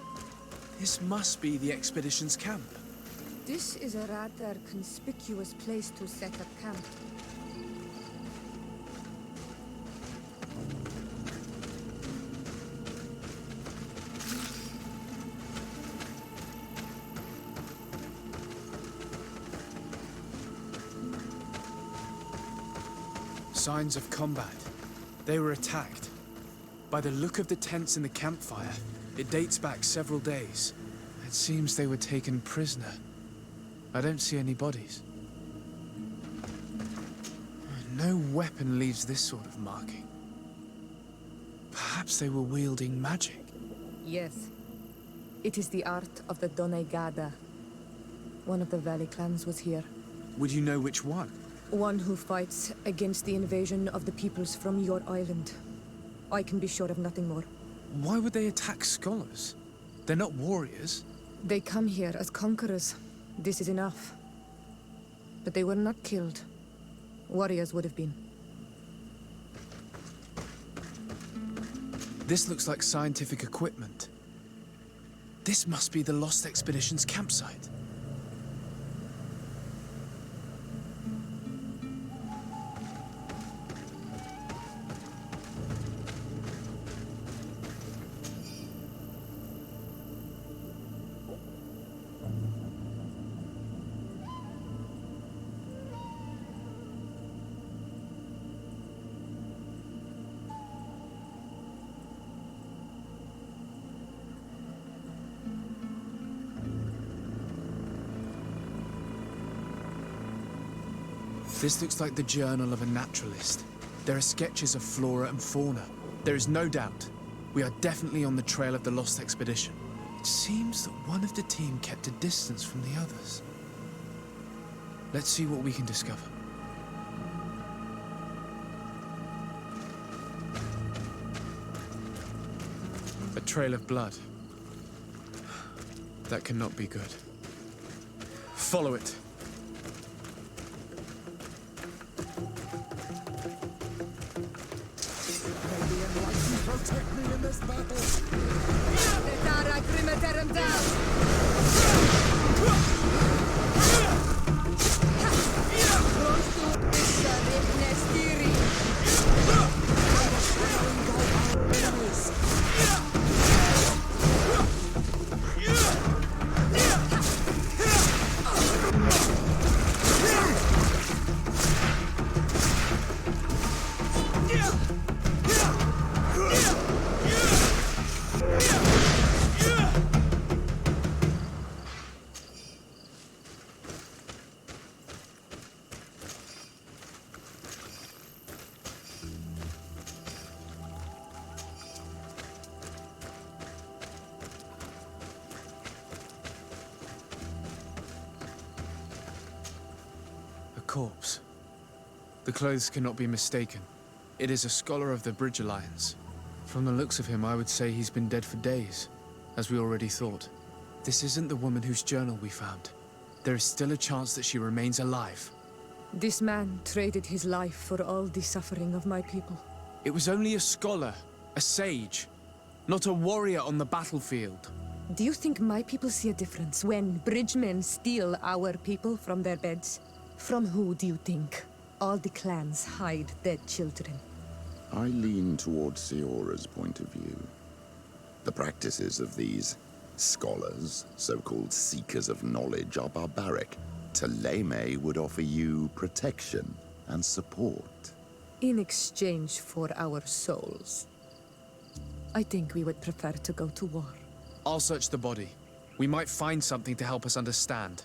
This must be the expedition's camp. This is a rather conspicuous place to set up camp. Signs of combat. They were attacked. By the look of the tents in the campfire, it dates back several days. It seems they were taken prisoner. I don't see any bodies. No weapon leaves this sort of marking. Perhaps they were wielding magic. Yes. It is the art of the Donegada. One of the Valley clans was here. Would you know which one? One who fights against the invasion of the peoples from your island. I can be sure of nothing more. Why would they attack scholars? They're not warriors. They come here as conquerors. This is enough. But they were not killed. Warriors would have been. This looks like scientific equipment. This must be the Lost Expedition's campsite. This looks like the journal of a naturalist. There are sketches of flora and fauna. There is no doubt. We are definitely on the trail of the Lost Expedition. It seems that one of the team kept a distance from the others. Let's see what we can discover. A trail of blood. That cannot be good. Follow it. Protect me in this battle! Dara Grimeterum down! corpse. The clothes cannot be mistaken. It is a scholar of the Bridge Alliance. From the looks of him, I would say he's been dead for days, as we already thought. This isn't the woman whose journal we found. There is still a chance that she remains alive. This man traded his life for all the suffering of my people. It was only a scholar, a sage, not a warrior on the battlefield. Do you think my people see a difference when bridgemen steal our people from their beds? From who do you think all the clans hide dead children? I lean towards Siora's point of view. The practices of these scholars, so-called seekers of knowledge, are barbaric. Teleme would offer you protection and support. In exchange for our souls. I think we would prefer to go to war. I'll search the body. We might find something to help us understand.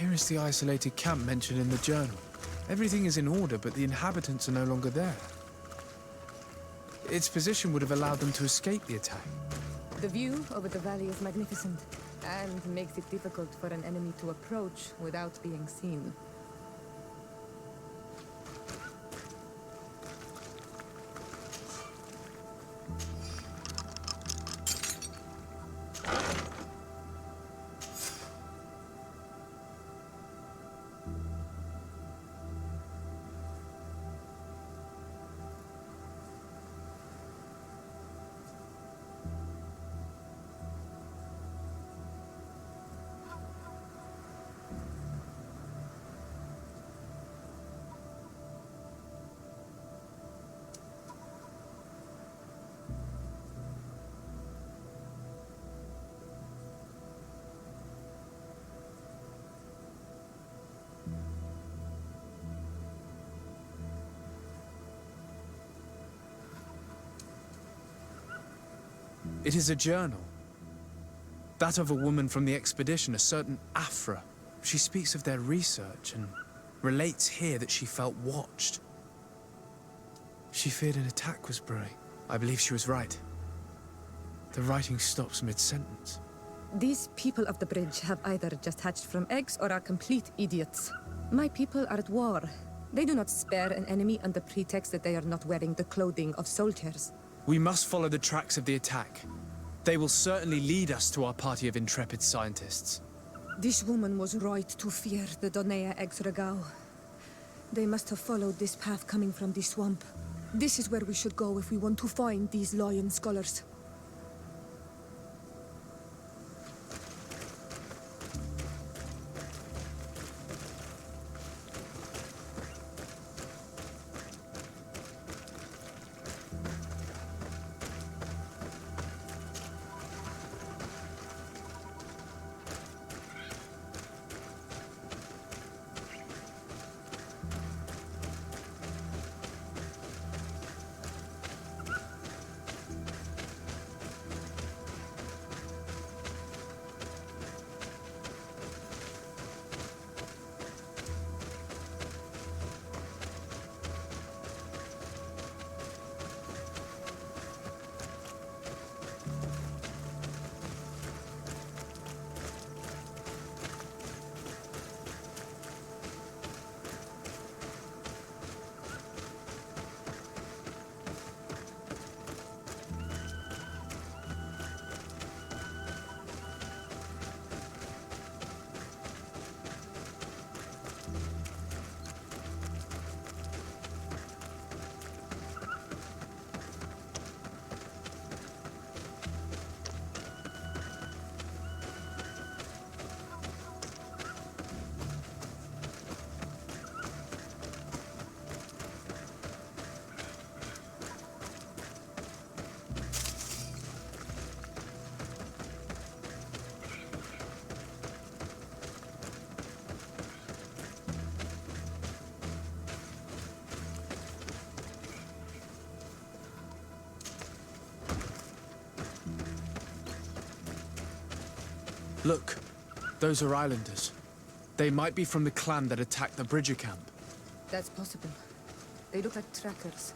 Here is the isolated camp mentioned in the journal. Everything is in order, but the inhabitants are no longer there. Its position would have allowed them to escape the attack. The view over the valley is magnificent, and makes it difficult for an enemy to approach without being seen. It is a journal. That of a woman from the expedition, a certain Afra. She speaks of their research and relates here that she felt watched. She feared an attack was brewing. I believe she was right. The writing stops mid-sentence. These people of the bridge have either just hatched from eggs or are complete idiots. My people are at war. They do not spare an enemy under pretext that they are not wearing the clothing of soldiers. We must follow the tracks of the attack. They will certainly lead us to our party of intrepid scientists. This woman was right to fear the Donea Exregao. They must have followed this path coming from the swamp. This is where we should go if we want to find these lion scholars. Look, those are islanders. They might be from the clan that attacked the Bridger camp. That's possible. They look like trackers.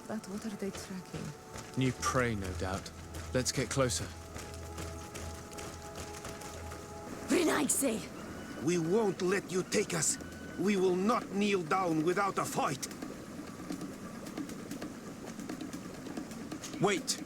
But what are they tracking? New prey, no doubt. Let's get closer. Renaigse! We won't let you take us. We will not kneel down without a fight. Wait!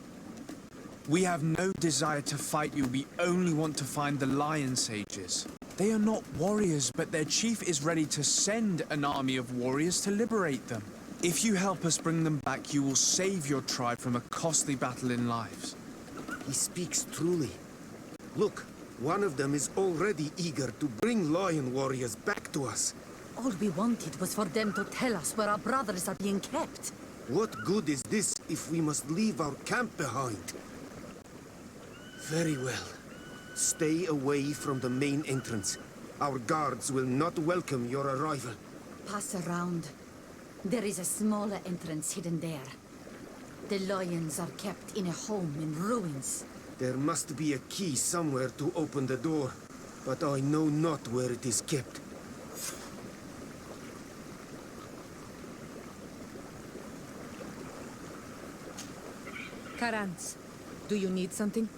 We have no desire to fight you. We only want to find the Lion Sages. They are not warriors, but their chief is ready to send an army of warriors to liberate them. If you help us bring them back, you will save your tribe from a costly battle in lives. He speaks truly. Look, one of them is already eager to bring lion warriors back to us. All we wanted was for them to tell us where our brothers are being kept. What good is this if we must leave our camp behind? Very well. Stay away from the main entrance. Our guards will not welcome your arrival. Pass around. There is a smaller entrance hidden there. The lions are kept in a home in ruins. There must be a key somewhere to open the door, but I know not where it is kept. Karans, do you need something?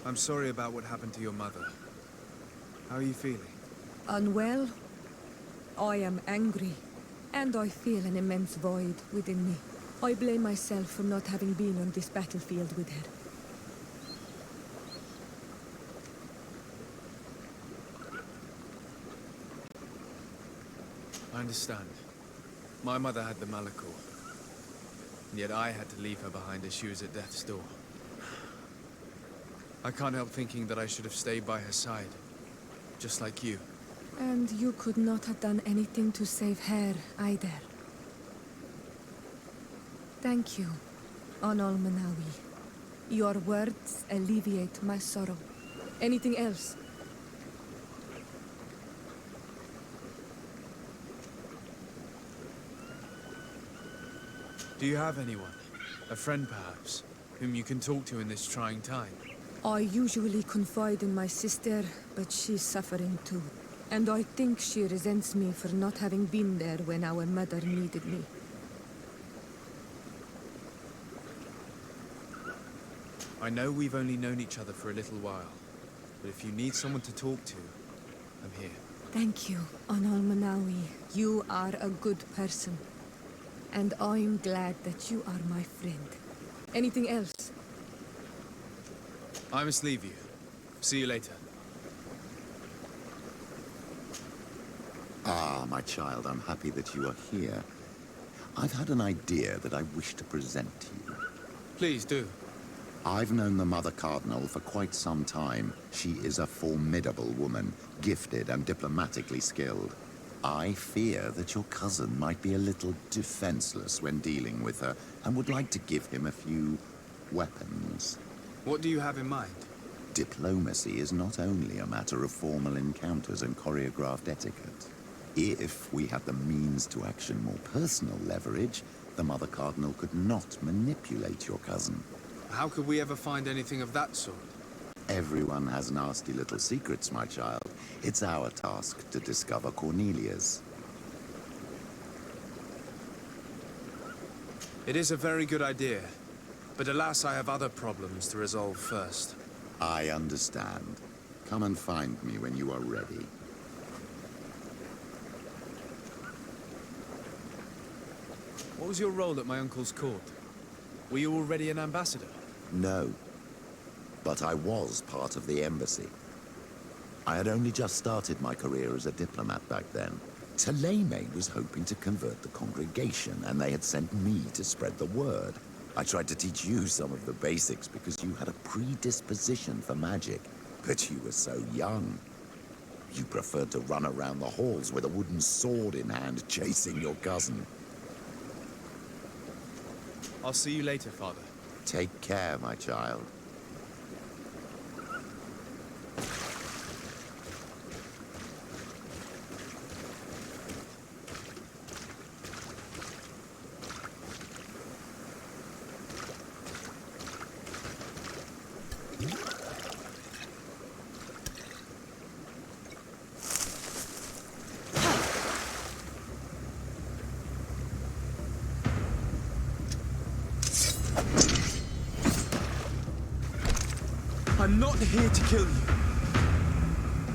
I'm sorry about what happened to your mother. How are you feeling? Unwell? I am angry, and I feel an immense void within me. I blame myself for not having been on this battlefield with her. I understand. My mother had the Malachor, and yet I had to leave her behind as she was at death's door. I can't help thinking that I should have stayed by her side, just like you. And you could not have done anything to save her, either. Thank you, Onol Manawi. Your words alleviate my sorrow. Anything else? Do you have anyone? A friend, perhaps, whom you can talk to in this trying time? I usually confide in my sister, but she's suffering too. And I think she resents me for not having been there when our mother needed me. I know we've only known each other for a little while, but if you need someone to talk to, I'm here. Thank you, Onol Manawi. You are a good person. And I'm glad that you are my friend. Anything else? I must leave you. See you later. Ah, my child, I'm happy that you are here. I've had an idea that I wish to present to you. Please do. I've known the Mother Cardinal for quite some time. She is a formidable woman, gifted and diplomatically skilled. I fear that your cousin might be a little defenseless when dealing with her, and would like to give him a few weapons. What do you have in mind? Diplomacy is not only a matter of formal encounters and choreographed etiquette. If we had the means to action more personal leverage, the Mother Cardinal could not manipulate your cousin. How could we ever find anything of that sort? Everyone has nasty little secrets, my child. It's our task to discover Cornelia's. It is a very good idea, but alas, I have other problems to resolve first. I understand. Come and find me when you are ready. What was your role at my uncle's court? Were you already an ambassador? No. But I was part of the embassy. I had only just started my career as a diplomat back then. Taleme was hoping to convert the congregation, and they had sent me to spread the word. I tried to teach you some of the basics because you had a predisposition for magic, but you were so young. You preferred to run around the halls with a wooden sword in hand, chasing your cousin. I'll see you later, Father. Take care, my child. I'm not here to kill you.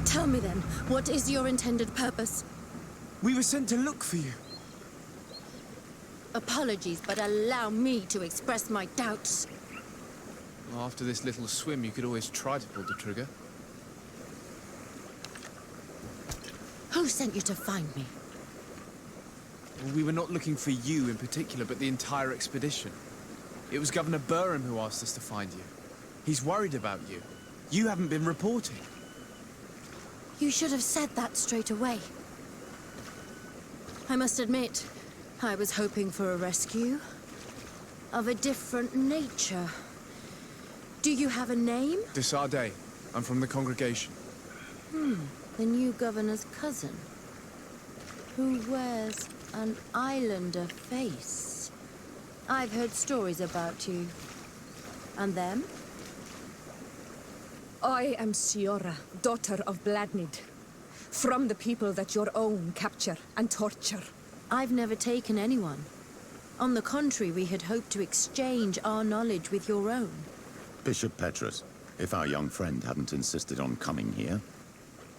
Tell me then, what is your intended purpose? We were sent to look for you. Apologies, but allow me to express my doubts. Well, after this little swim, you could always try to pull the trigger. Who sent you to find me? Well, we were not looking for you in particular, but the entire expedition. It was Governor Burham who asked us to find you. He's worried about you. You haven't been reporting. You should have said that straight away. I must admit, I was hoping for a rescue. Of a different nature. Do you have a name? Desarde. I'm from the congregation. The new governor's cousin. Who wears an islander face. I've heard stories about you. And them? I am Siora, daughter of Bladnid. From the people that your own capture and torture. I've never taken anyone. On the contrary, we had hoped to exchange our knowledge with your own. Bishop Petrus, if our young friend hadn't insisted on coming here,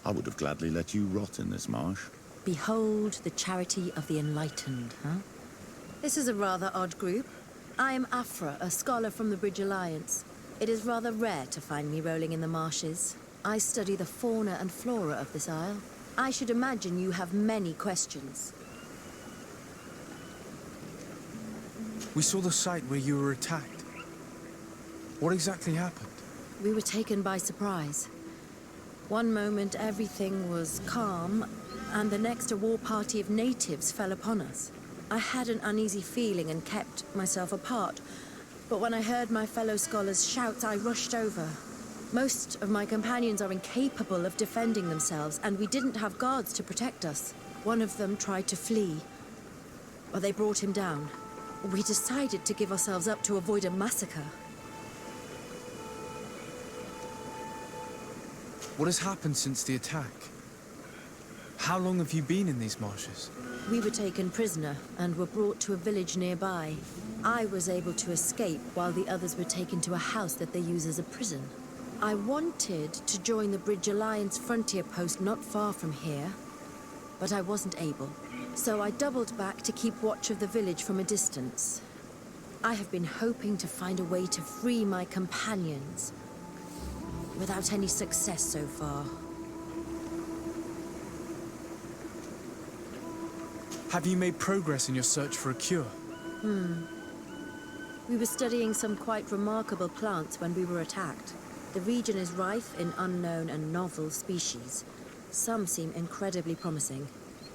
I would have gladly let you rot in this marsh. Behold the charity of the enlightened, huh? This is a rather odd group. I am Afra, a scholar from the Bridge Alliance. It is rather rare to find me rolling in the marshes. I study the fauna and flora of this isle. I should imagine you have many questions. We saw the site where you were attacked. What exactly happened? We were taken by surprise. One moment everything was calm, and the next a war party of natives fell upon us. I had an uneasy feeling and kept myself apart, but when I heard my fellow scholars' shouts, I rushed over. Most of my companions are incapable of defending themselves, and we didn't have guards to protect us. One of them tried to flee, but they brought him down. We decided to give ourselves up to avoid a massacre. What has happened since the attack? How long have you been in these marshes? We were taken prisoner and were brought to a village nearby. I was able to escape while the others were taken to a house that they use as a prison. I wanted to join the Bridge Alliance frontier post not far from here, but I wasn't able. So I doubled back to keep watch of the village from a distance. I have been hoping to find a way to free my companions, without any success so far. Have you made progress in your search for a cure? We were studying some quite remarkable plants when we were attacked. The region is rife in unknown and novel species. Some seem incredibly promising.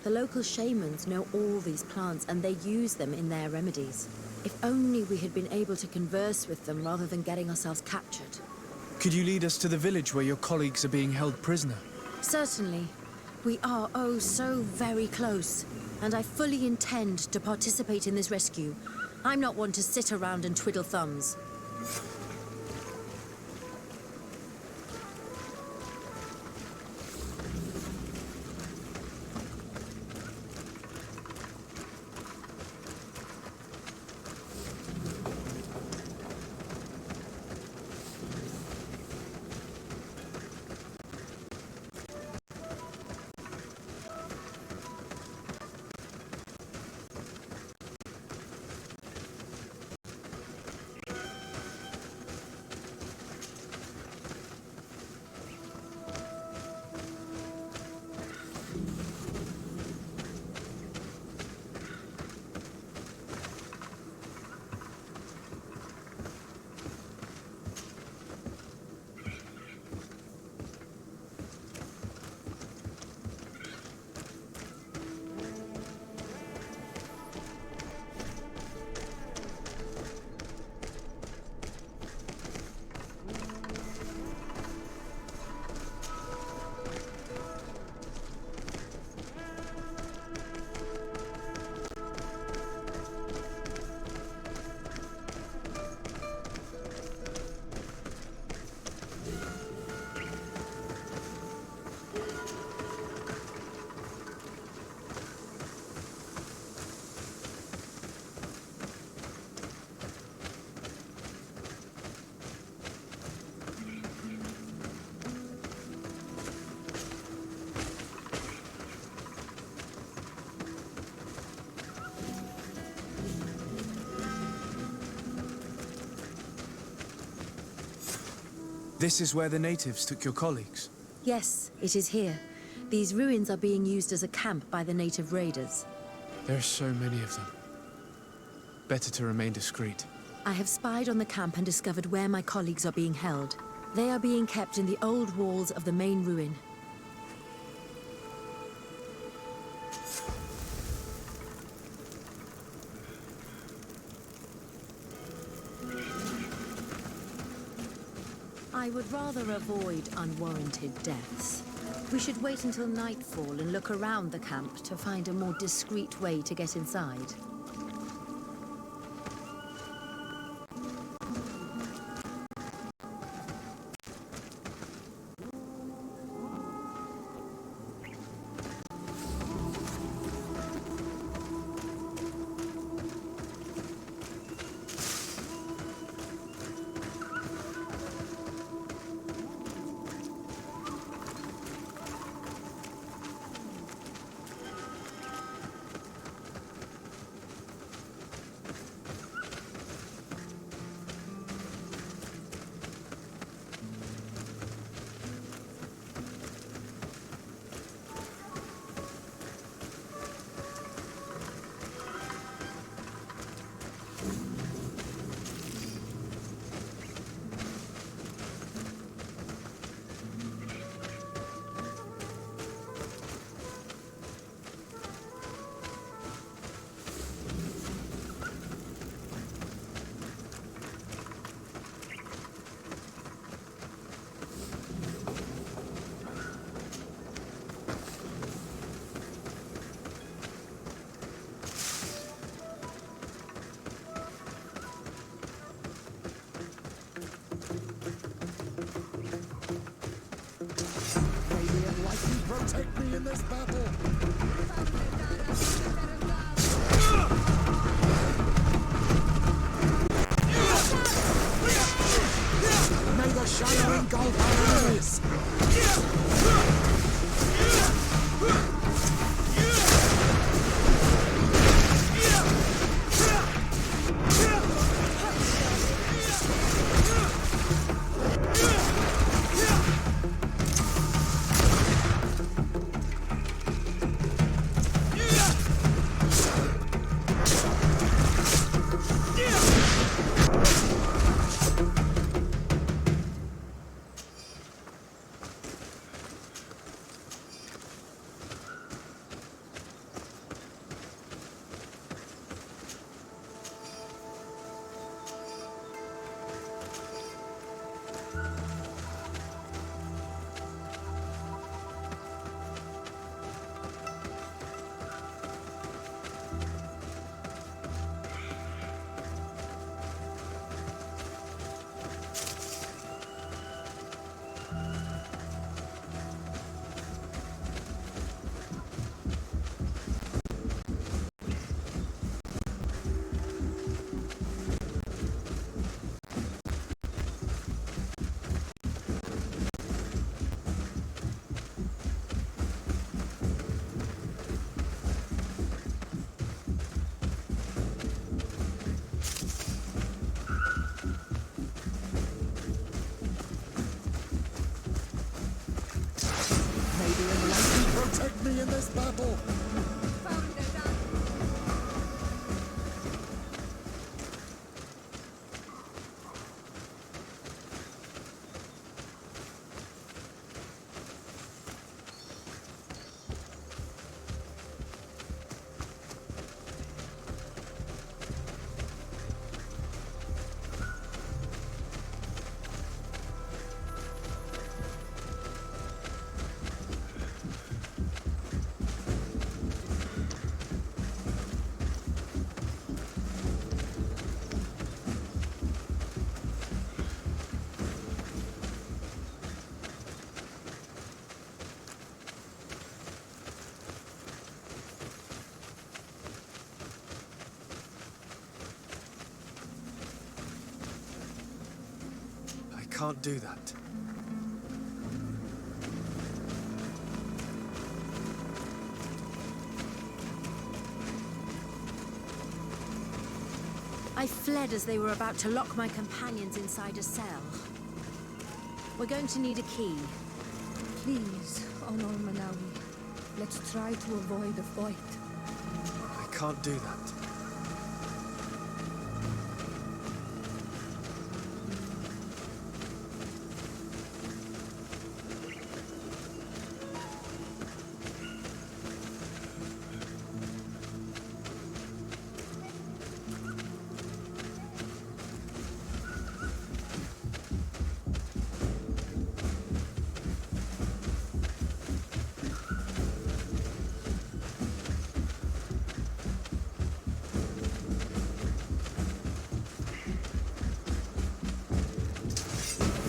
The local shamans know all these plants and they use them in their remedies. If only we had been able to converse with them rather than getting ourselves captured. Could you lead us to the village where your colleagues are being held prisoner? Certainly. We are, oh, so very close. And I fully intend to participate in this rescue. I'm not one to sit around and twiddle thumbs. This is where the natives took your colleagues? Yes, it is here. These ruins are being used as a camp by the native raiders. There are so many of them. Better to remain discreet. I have spied on the camp and discovered where my colleagues are being held. They are being kept in the old walls of the main ruin. I would rather avoid unwarranted deaths. We should wait until nightfall and look around the camp to find a more discreet way to get inside. Protect me in this battle! May the shadow engulf our enemies! Protect me in this battle! Can't do that. I fled as they were about to lock my companions inside a cell. We're going to need a key. Please, Honor Manawi, let's try to avoid a fight. I can't do that.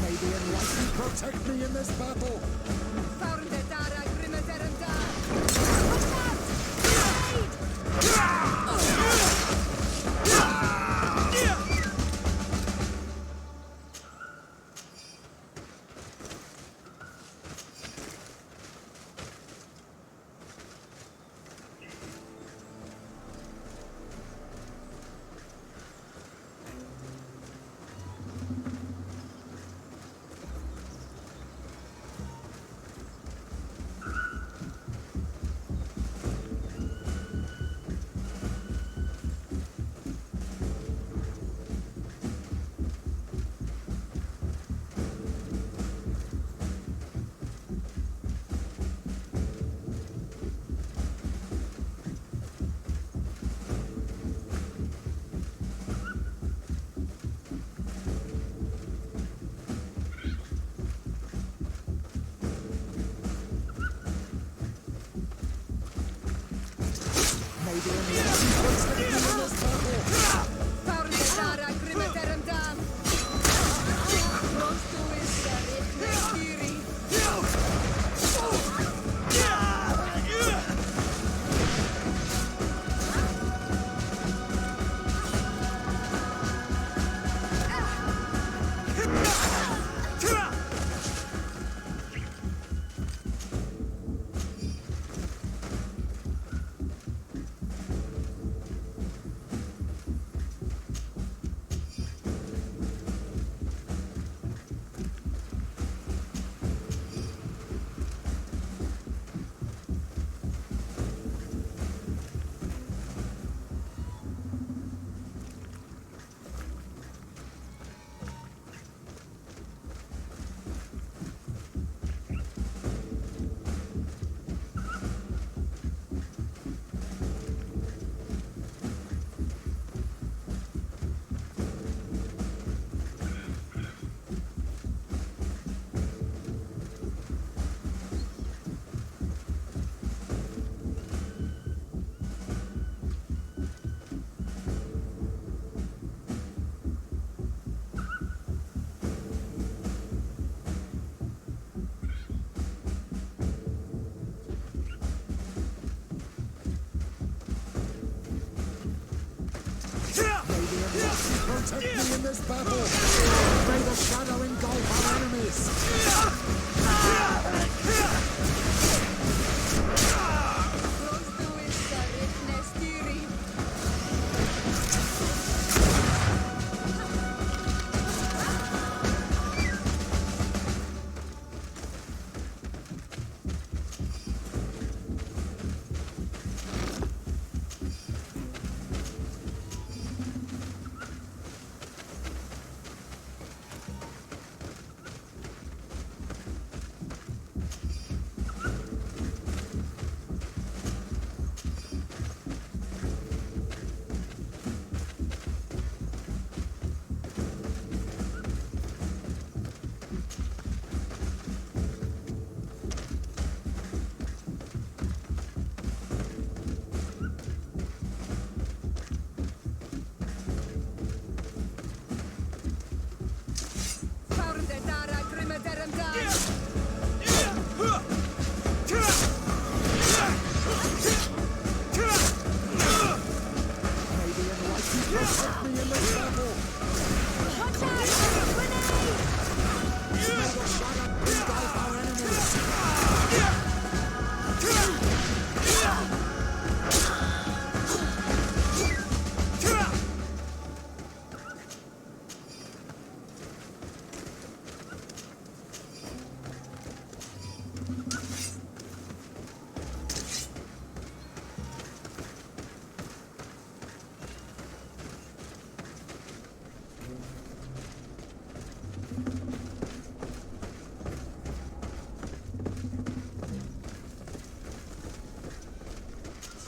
May the enlightened protect me in this battle! Protect me in this battle! May the shadow engulf our enemies!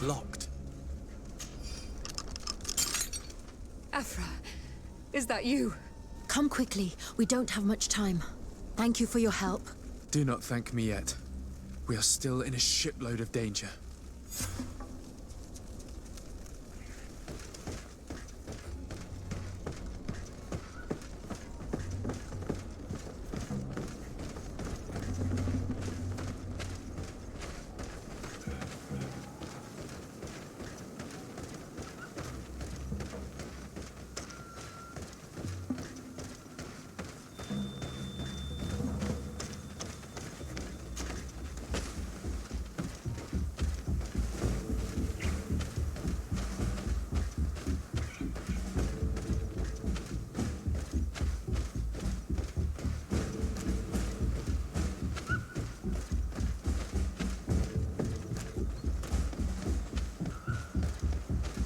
locked. Afra, is that you? Come quickly. We don't have much time. Thank you for your help. Do not thank me yet. We are still in a shipload of danger.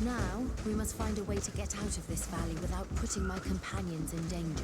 Now, we must find a way to get out of this valley without putting my companions in danger.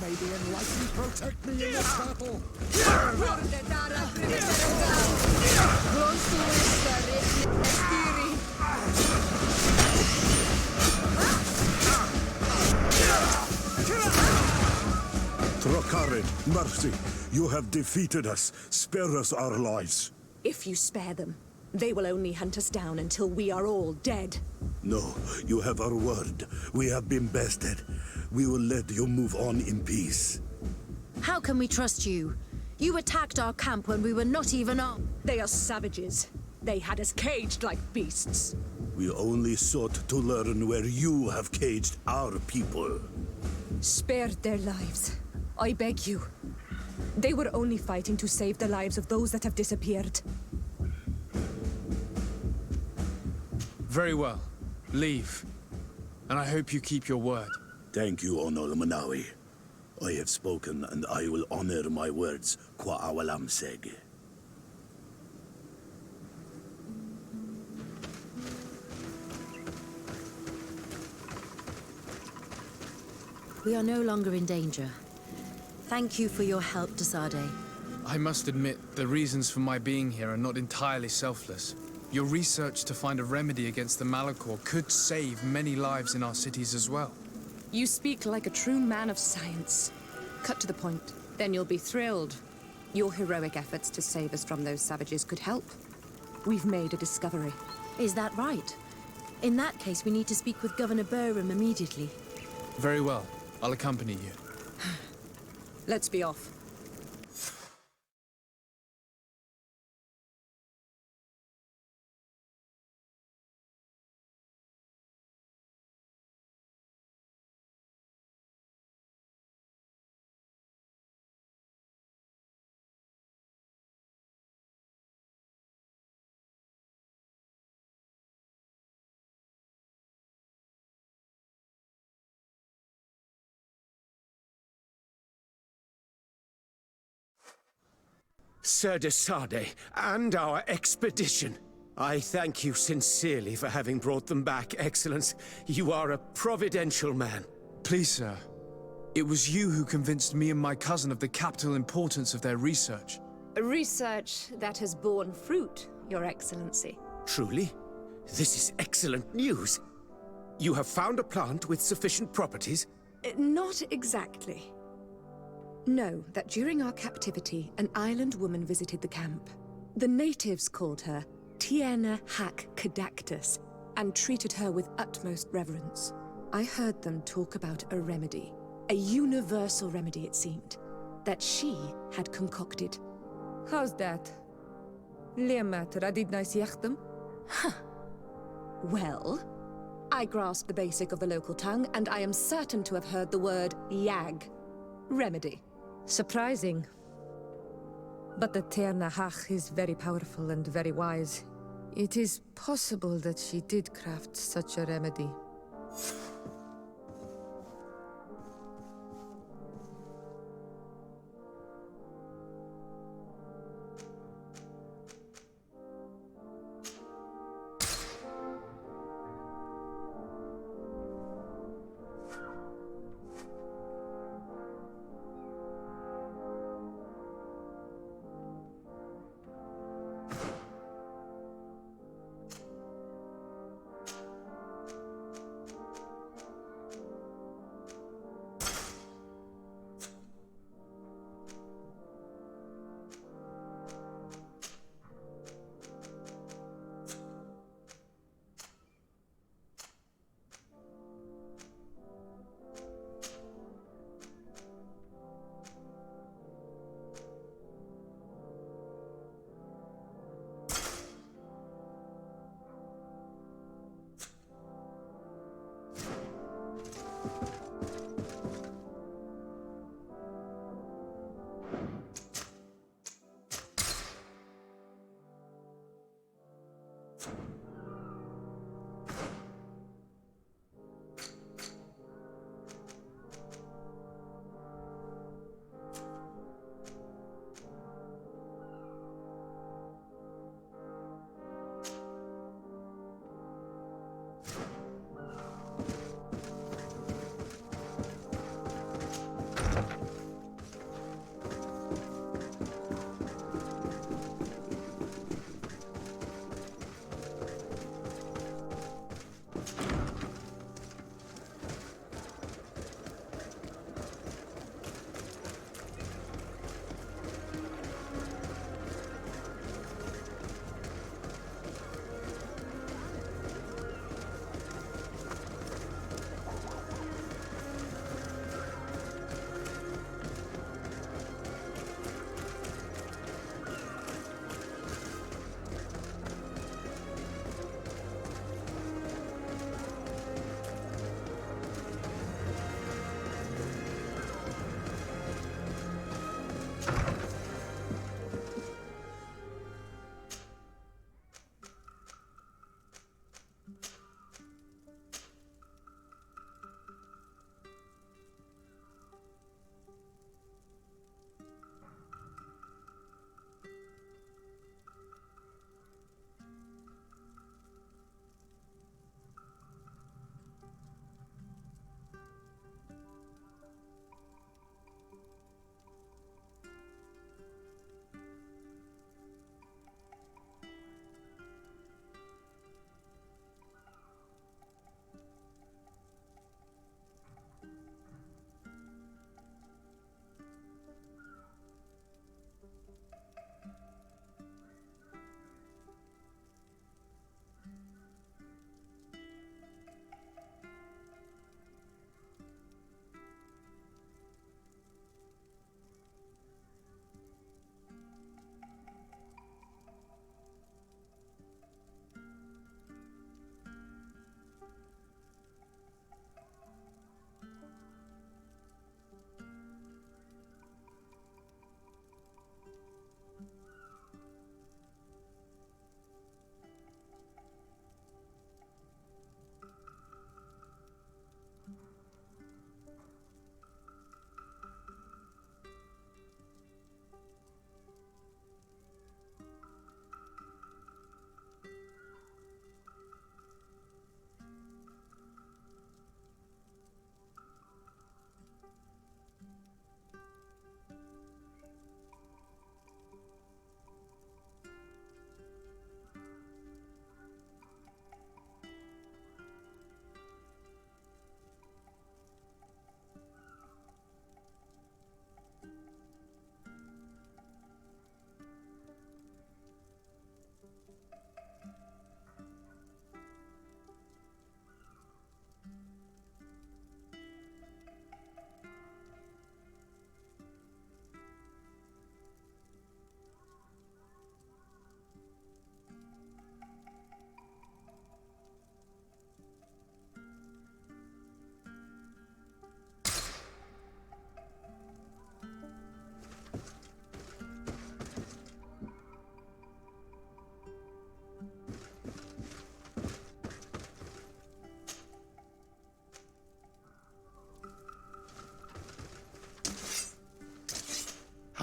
May the enlightened protect me in this battle! Trokarid, mercy, you have defeated us. Spare us our lives. If you spare them, they will only hunt us down until we are all dead. No, you have our word. We have been bested. We will let you move on in peace. How can we trust you? You attacked our camp when we were not even armed. They are savages. They had us caged like beasts. We only sought to learn where you have caged our people. Spare their lives. I beg you. They were only fighting to save the lives of those that have disappeared. Very well. Leave. And I hope you keep your word. Thank you, Onol Manawi. I have spoken, and I will honor my words, Kwa awalam seg. We are no longer in danger. Thank you for your help, Desade. I must admit, the reasons for my being here are not entirely selfless. Your research to find a remedy against the Malachor could save many lives in our cities as well. You speak like a true man of science. Cut to the point. Then you'll be thrilled. Your heroic efforts to save us from those savages could help. We've made a discovery. Is that right? In that case, we need to speak with Governor Burham immediately. Very well. I'll accompany you. Let's be off. Sir Desade, and our expedition. I thank you sincerely for having brought them back, Excellence. You are a providential man. Please, sir. It was you who convinced me and my cousin of the capital importance of their research. Research that has borne fruit, Your Excellency. Truly? This is excellent news. You have found a plant with sufficient properties? Not exactly. Know that during our captivity, an island woman visited the camp. The natives called her Tiena Hac Cadactus and treated her with utmost reverence. I heard them talk about a remedy, a universal remedy it seemed, that she had concocted. How's that? Leamat radid nice yachtem? Well, I grasp the basic of the local tongue, and I am certain to have heard the word yag. Remedy. Surprising. But the Ternahach is very powerful and very wise. It is possible that she did craft such a remedy.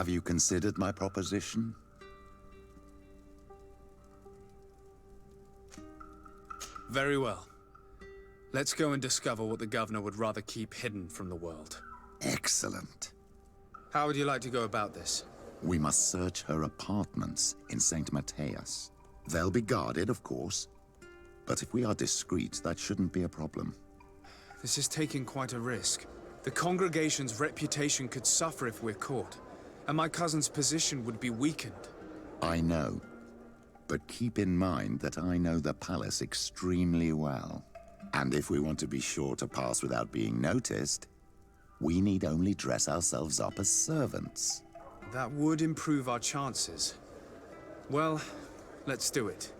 Have you considered my proposition? Very well. Let's go and discover what the governor would rather keep hidden from the world. Excellent. How would you like to go about this? We must search her apartments in St. Matthias. They'll be guarded, of course. But if we are discreet, that shouldn't be a problem. This is taking quite a risk. The congregation's reputation could suffer if we're caught, and my cousin's position would be weakened. I know. But keep in mind that I know the palace extremely well. And if we want to be sure to pass without being noticed, we need only dress ourselves up as servants. That would improve our chances. Well, let's do it.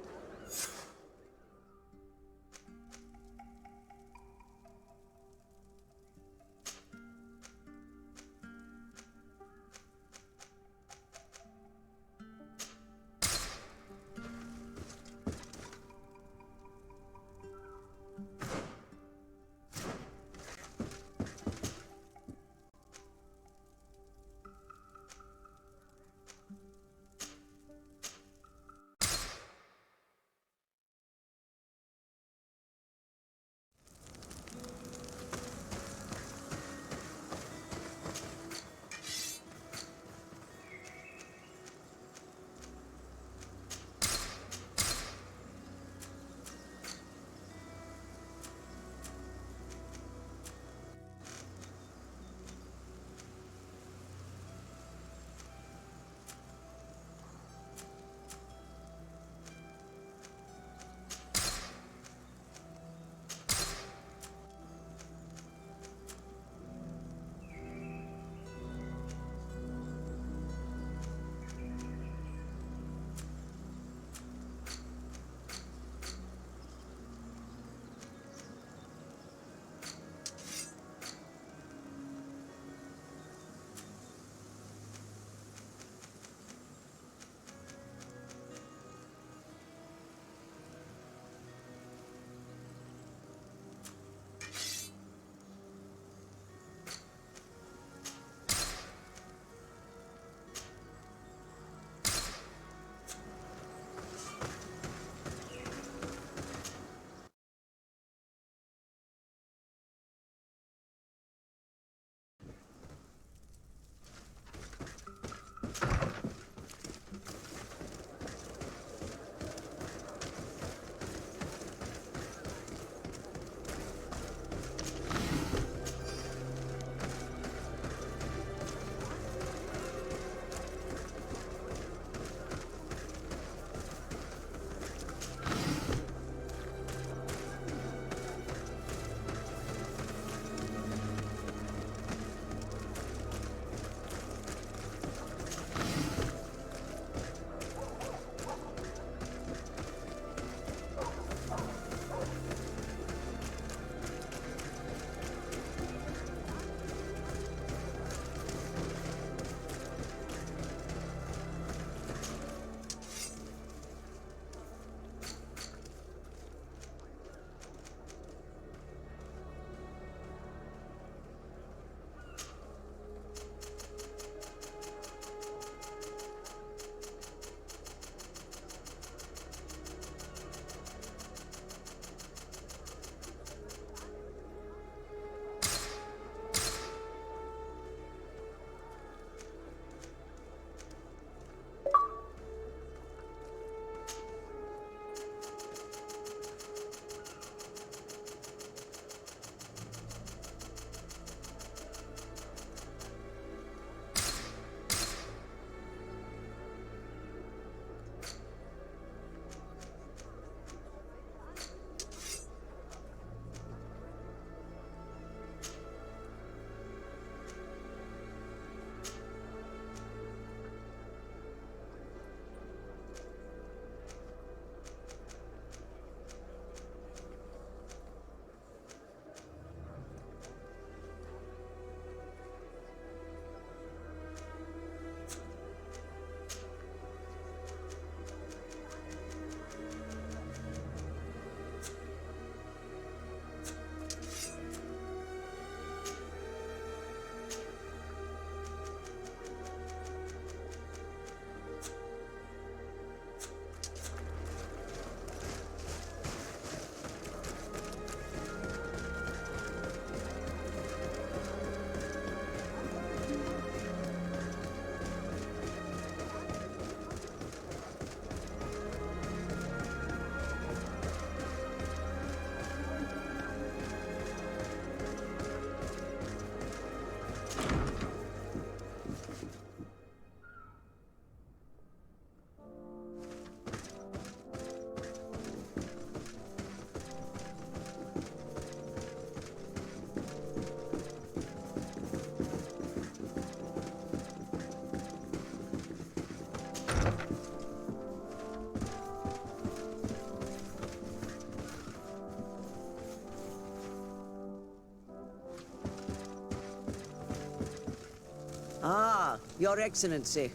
Your Excellency,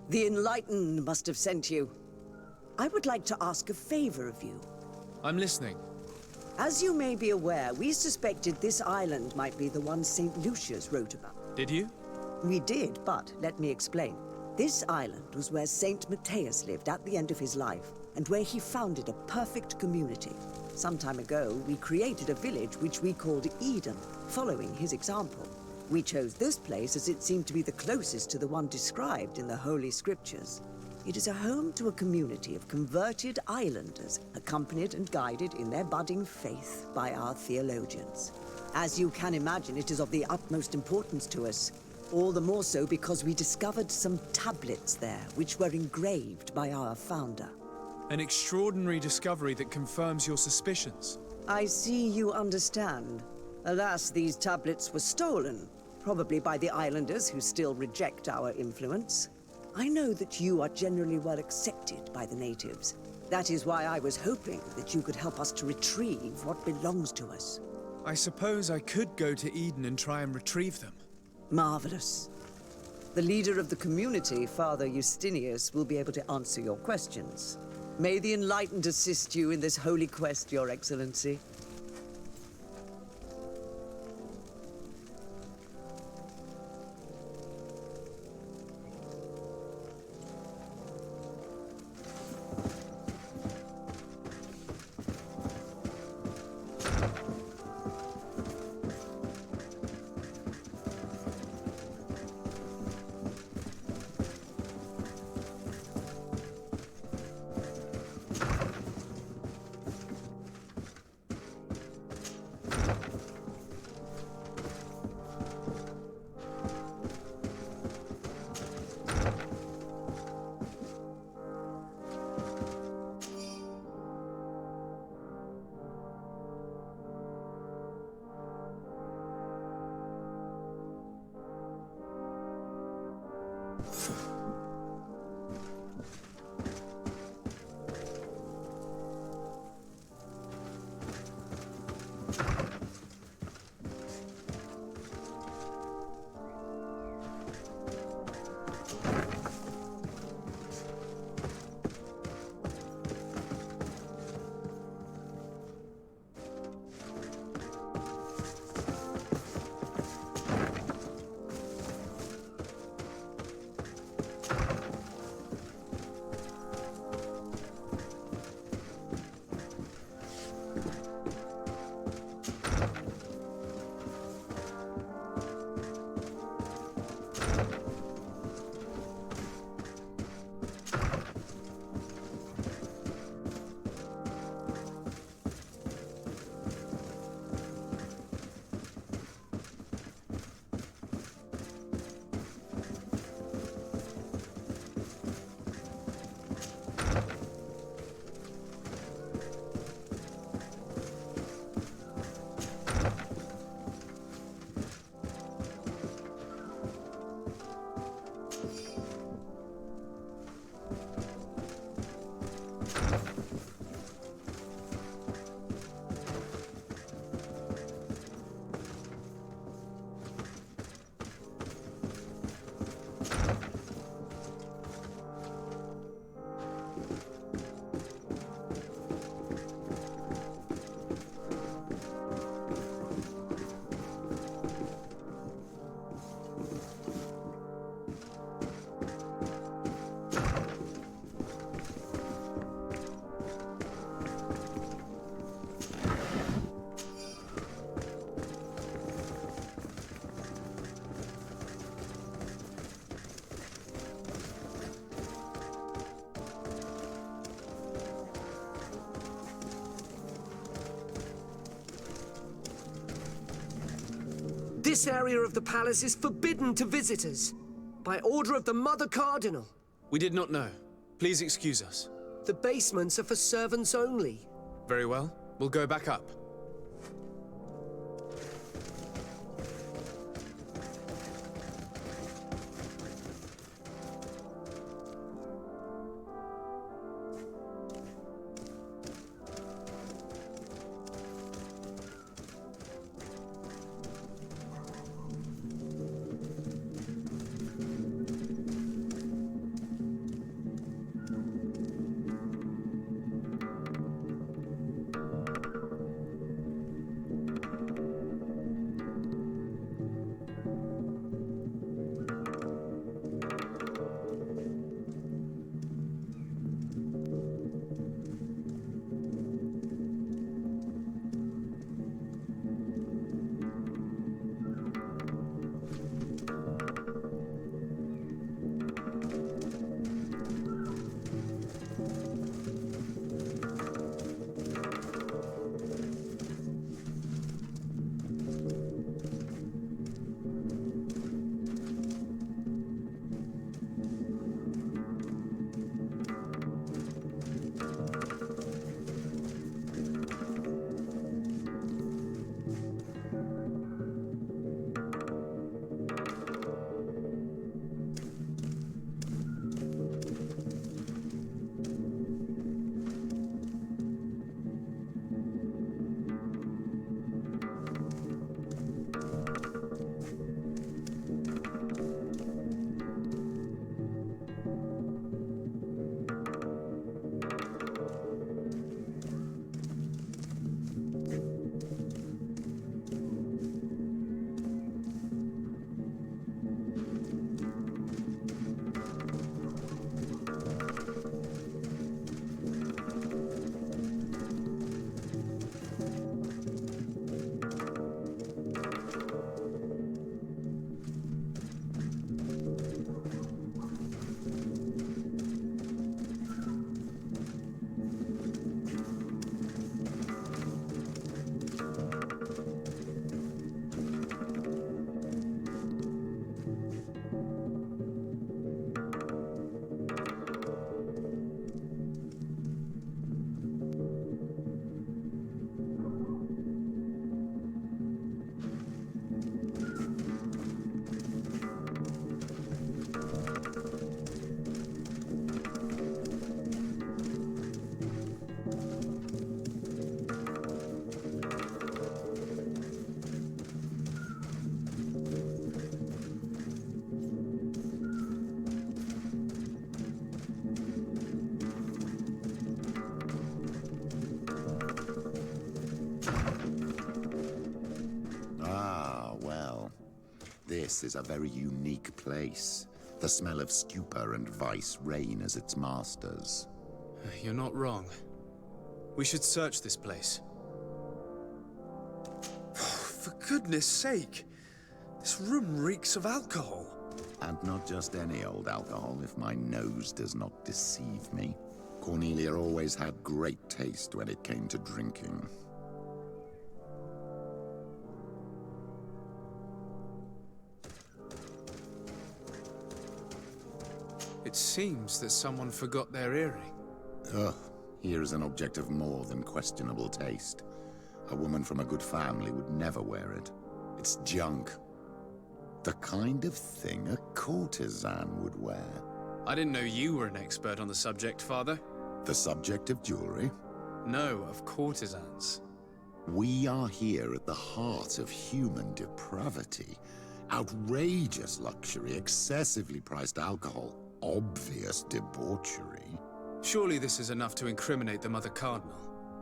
the Enlightened must have sent you. I would like to ask a favor of you. I'm listening. As you may be aware, we suspected this island might be the one St. Lucius wrote about. Did you? We did, but let me explain. This island was where St. Matthias lived at the end of his life, and where he founded a perfect community. Some time ago, we created a village which we called Eden, following his example. We chose this place as it seemed to be the closest to the one described in the Holy Scriptures. It is a home to a community of converted islanders, accompanied and guided in their budding faith by our theologians. As you can imagine, it is of the utmost importance to us. All the more so because we discovered some tablets there, which were engraved by our founder. An extraordinary discovery that confirms your suspicions. I see you understand. Alas, these tablets were stolen, probably by the islanders who still reject our influence. I know that you are generally well accepted by the natives. That is why I was hoping that you could help us to retrieve what belongs to us. I suppose I could go to Eden and try and retrieve them. Marvelous. The leader of the community, Father Justinius, will be able to answer your questions. May the Enlightened assist you in this holy quest, Your Excellency. This area of the palace is forbidden to visitors, by order of the Mother Cardinal. We did not know. Please excuse us. The basements are for servants only. Very well. We'll go back up. This is a very unique place. The smell of stupor and vice reign as its masters. You're not wrong. We should search this place. For goodness sake! This room reeks of alcohol. And not just any old alcohol, if my nose does not deceive me. Cornelia always had great taste when it came to drinking. It seems that someone forgot their earring. Ugh, here is an object of more than questionable taste. A woman from a good family would never wear it. It's junk. The kind of thing a courtesan would wear. I didn't know you were an expert on the subject, Father. The subject of jewelry? No, of courtesans. We are here at the heart of human depravity. Outrageous luxury, excessively priced alcohol, obvious debauchery. Surely this is enough to incriminate the Mother Cardinal.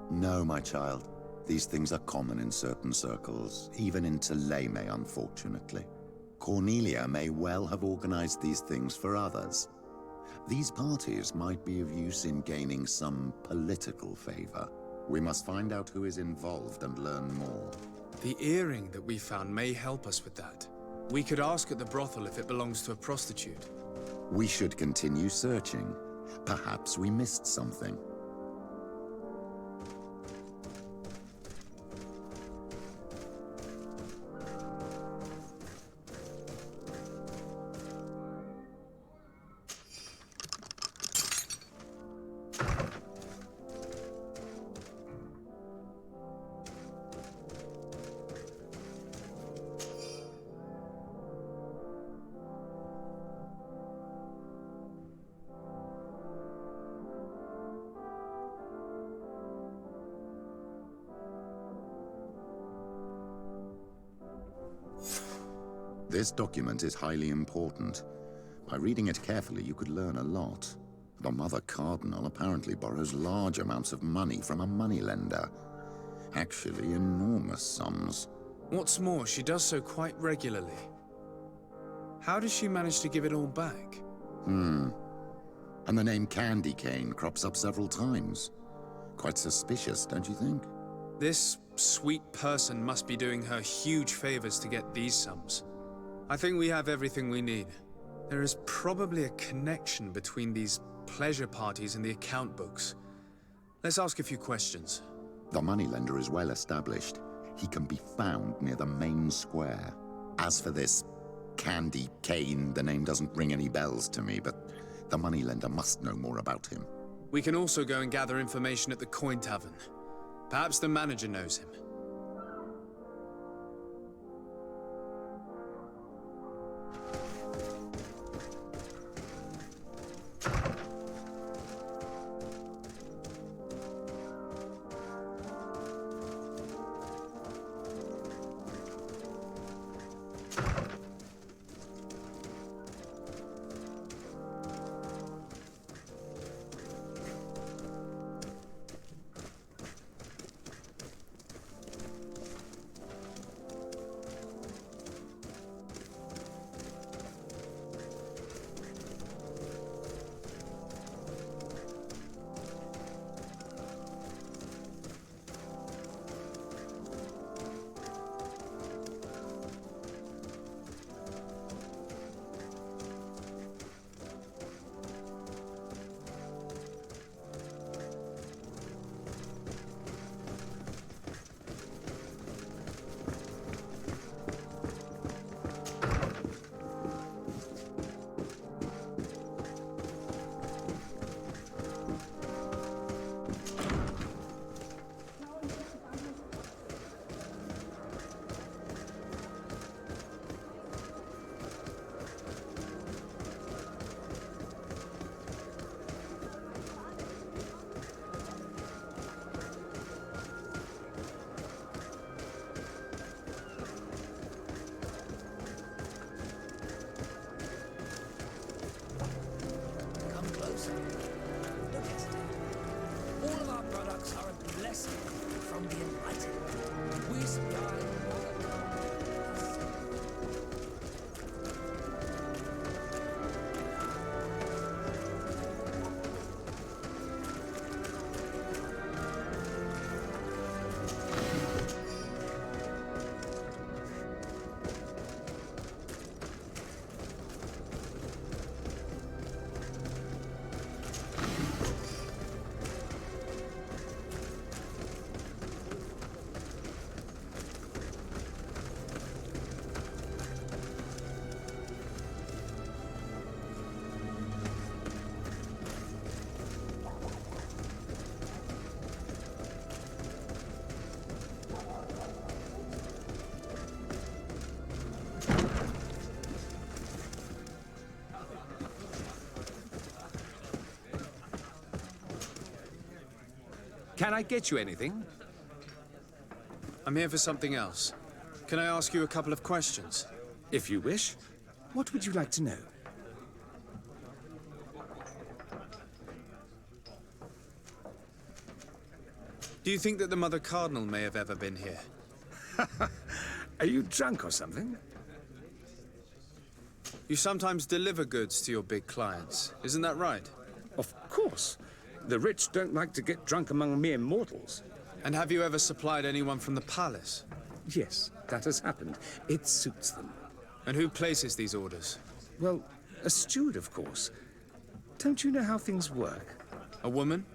No, my child. These things are common in certain circles, even in Thélème, unfortunately. Cornelia may well have organized these things for others. These parties might be of use in gaining some political favor. We must find out who is involved and learn more. The earring that we found may help us with that. We could ask at the brothel if it belongs to a prostitute. We should continue searching. Perhaps we missed something. This document is highly important. By reading it carefully, you could learn a lot. The Mother Cardinal apparently borrows large amounts of money from a moneylender. Actually, enormous sums. What's more, she does so quite regularly. How does she manage to give it all back? And the name Candy Cane crops up several times. Quite suspicious, don't you think? This sweet person must be doing her huge favors to get these sums. I think we have everything we need. There is probably a connection between these pleasure parties and the account books. Let's ask a few questions. The moneylender is well established. He can be found near the main square. As for this Candy Cane, the name doesn't ring any bells to me, but the moneylender must know more about him. We can also go and gather information at the Coin Tavern. Perhaps the manager knows him. Can I get you anything? I'm here for something else. Can I ask you a couple of questions? If you wish. What would you like to know? Do you think that the Mother Cardinal may have ever been here? Are you drunk or something? You sometimes deliver goods to your big clients, isn't that right? Of course. The rich don't like to get drunk among mere mortals. And have you ever supplied anyone from the palace? Yes, that has happened. It suits them. And who places these orders? Well, a steward, of course. Don't you know how things work? A woman?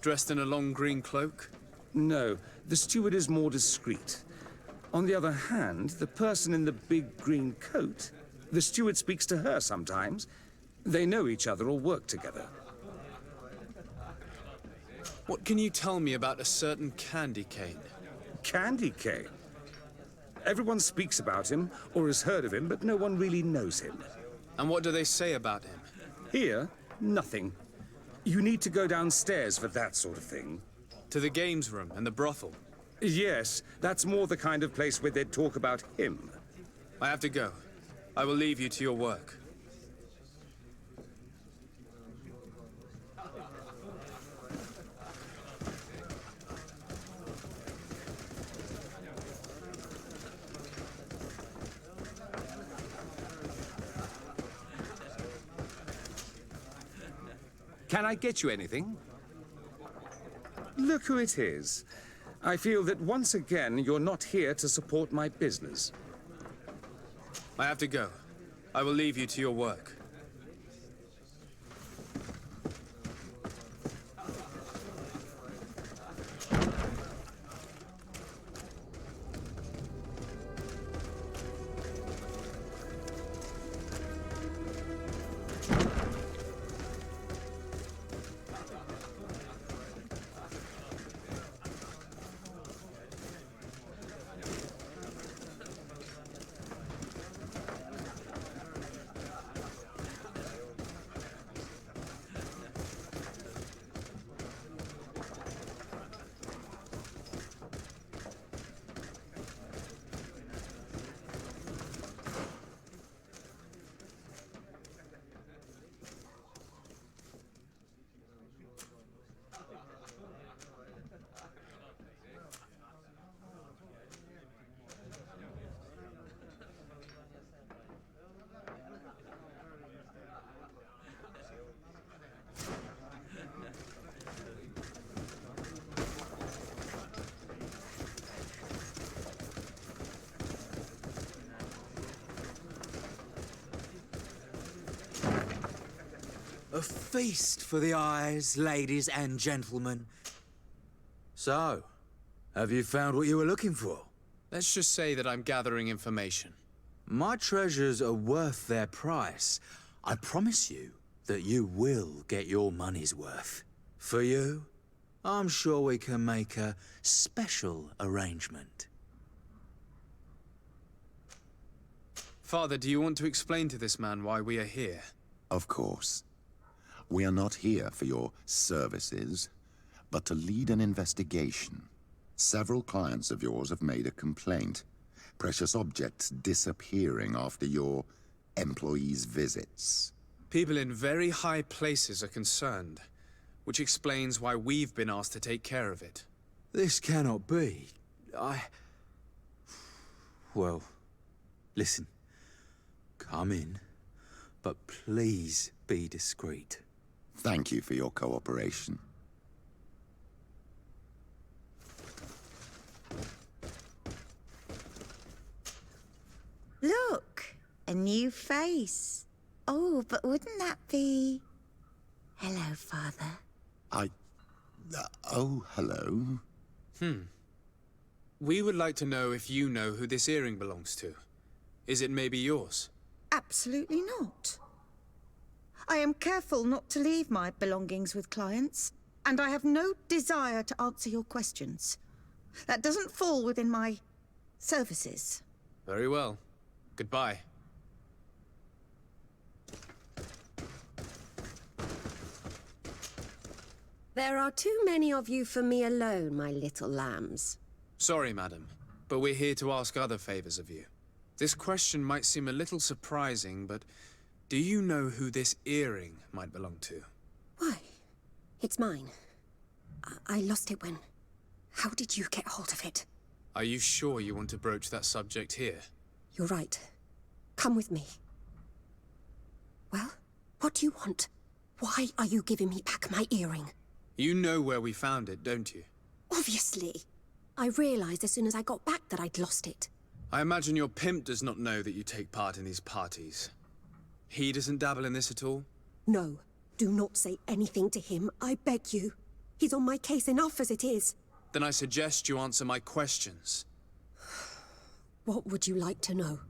Dressed in a long green cloak? No, the steward is more discreet. On the other hand, the person in the big green coat, the steward speaks to her sometimes. They know each other or work together. What can you tell me about a certain Candy Cane? Candy Cane? Everyone speaks about him or has heard of him, but no one really knows him. And what do they say about him? Here, nothing. You need to go downstairs for that sort of thing. To the games room and the brothel? Yes, that's more the kind of place where they'd talk about him. I have to go. I will leave you to your work. Can I get you anything? Look who it is. I feel that once again you're not here to support my business. I have to go. I will leave you to your work. A feast for the eyes, ladies and gentlemen. So, have you found what you were looking for? Let's just say that I'm gathering information. My treasures are worth their price. I promise you that you will get your money's worth. For you, I'm sure we can make a special arrangement. Father, do you want to explain to this man why we are here? Of course. We are not here for your services, but to lead an investigation. Several clients of yours have made a complaint. Precious objects disappearing after your employees' visits. People in very high places are concerned, which explains why we've been asked to take care of it. This cannot be. Well, listen. Come in, but please be discreet. Thank you for your cooperation. Look, a new face. Oh, but wouldn't that be... Hello, Father. Oh, hello. We would like to know if you know who this earring belongs to. Is it maybe yours? Absolutely not. I am careful not to leave my belongings with clients, and I have no desire to answer your questions. That doesn't fall within my services. Very well. Goodbye. There are too many of you for me alone, my little lambs. Sorry, madam, but we're here to ask other favors of you. This question might seem a little surprising, but do you know who this earring might belong to? Why? It's mine. I lost it when... How did you get hold of it? Are you sure you want to broach that subject here? You're right. Come with me. Well, what do you want? Why are you giving me back my earring? You know where we found it, don't you? Obviously. I realized as soon as I got back that I'd lost it. I imagine your pimp does not know that you take part in these parties. He doesn't dabble in this at all? No. Do not say anything to him, I beg you. He's on my case enough as it is. Then I suggest you answer my questions. What would you like to know?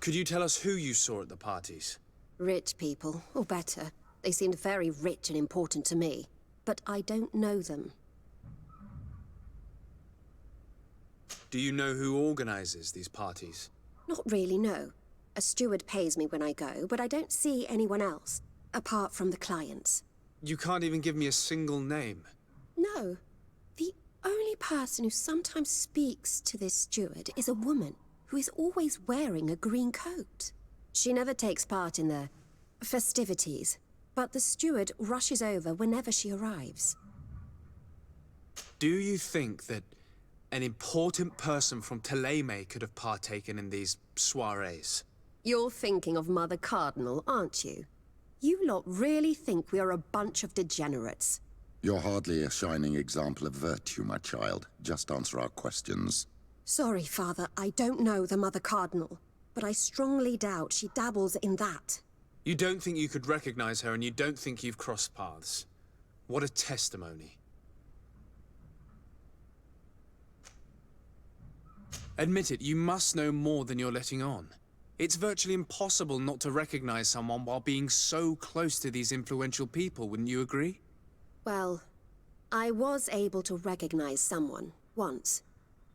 Could you tell us who you saw at the parties? Rich people, or better. They seemed very rich and important to me. But I don't know them. Do you know who organizes these parties? Not really, no. A steward pays me when I go, but I don't see anyone else, apart from the clients. You can't even give me a single name. No. The only person who sometimes speaks to this steward is a woman who is always wearing a green coat. She never takes part in the festivities, but the steward rushes over whenever she arrives. Do you think that an important person from Thélème could have partaken in these soirees? You're thinking of Mother Cardinal, aren't you? You lot really think we are a bunch of degenerates. You're hardly a shining example of virtue, my child. Just answer our questions. Sorry, Father, I don't know the Mother Cardinal, but I strongly doubt she dabbles in that. You don't think you could recognize her, and you don't think you've crossed paths. What a testimony. Admit it, you must know more than you're letting on. It's virtually impossible not to recognize someone while being so close to these influential people, wouldn't you agree? Well, I was able to recognize someone, once.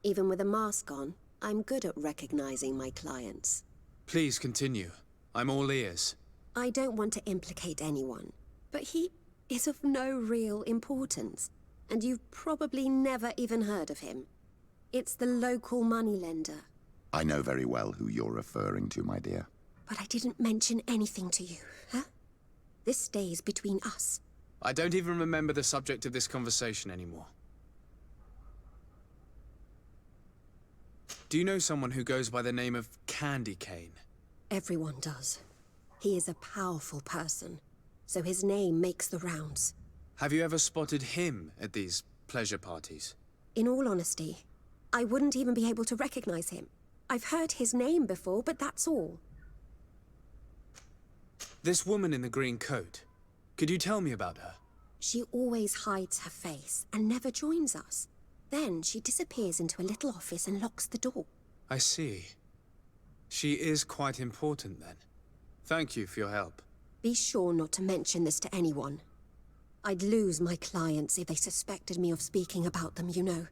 Even with a mask on, I'm good at recognizing my clients. Please continue. I'm all ears. I don't want to implicate anyone, but he is of no real importance, and you've probably never even heard of him. It's the local moneylender. I know very well who you're referring to, my dear. But I didn't mention anything to you, huh? This stays between us. I don't even remember the subject of this conversation anymore. Do you know someone who goes by the name of Candy Cane? Everyone does. He is a powerful person, so his name makes the rounds. Have you ever spotted him at these pleasure parties? In all honesty, I wouldn't even be able to recognize him. I've heard his name before, but that's all. This woman in the green coat, could you tell me about her? She always hides her face and never joins us. Then she disappears into a little office and locks the door. I see. She is quite important then. Thank you for your help. Be sure not to mention this to anyone. I'd lose my clients if they suspected me of speaking about them, you know.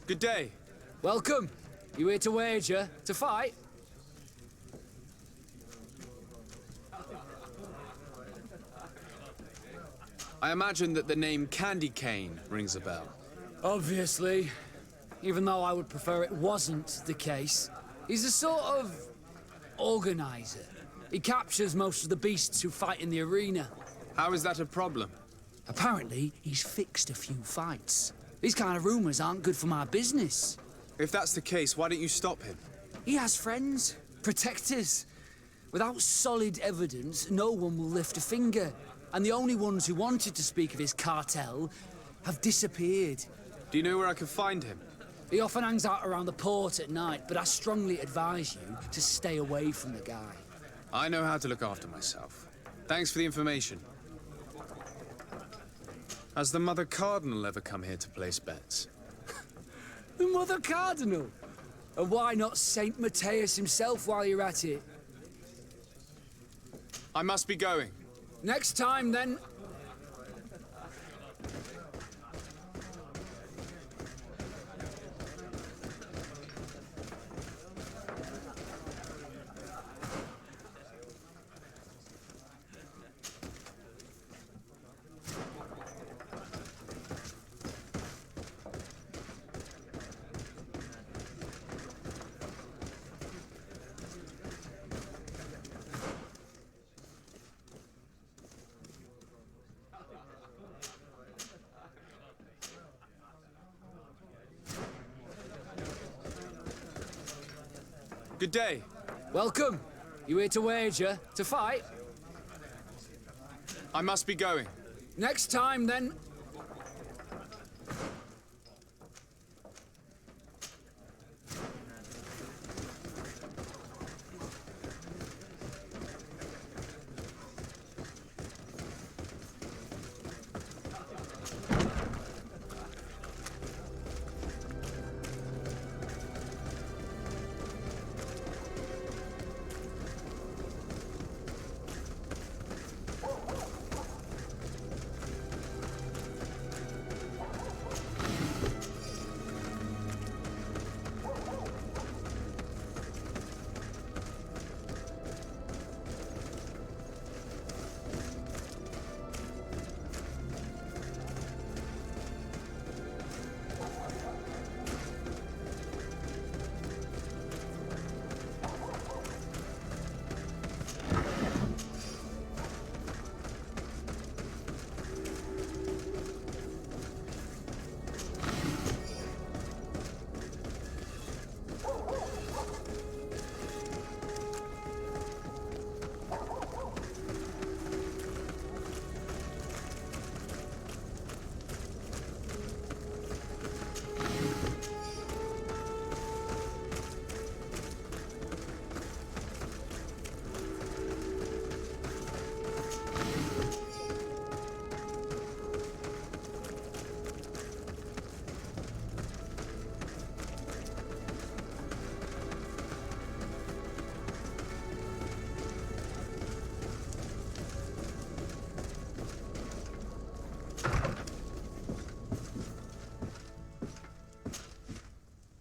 Good day. Welcome. You here to wager? To fight? I imagine that the name Candy Cane rings a bell. Obviously. Even though I would prefer it wasn't the case. He's a sort of organizer. He captures most of the beasts who fight in the arena. How is that a problem? Apparently, he's fixed a few fights. These kind of rumors aren't good for my business. If that's the case, why don't you stop him? He has friends, protectors. Without solid evidence, no one will lift a finger. And the only ones who wanted to speak of his cartel have disappeared. Do you know where I can find him? He often hangs out around the port at night, but I strongly advise you to stay away from the guy. I know how to look after myself. Thanks for the information. Has the Mother Cardinal ever come here to place bets? The Mother Cardinal? And why not Saint Matthias himself while you're at it? I must be going. Next time, then. Good day. Welcome. You here to wager? To fight? I must be going. Next time, then.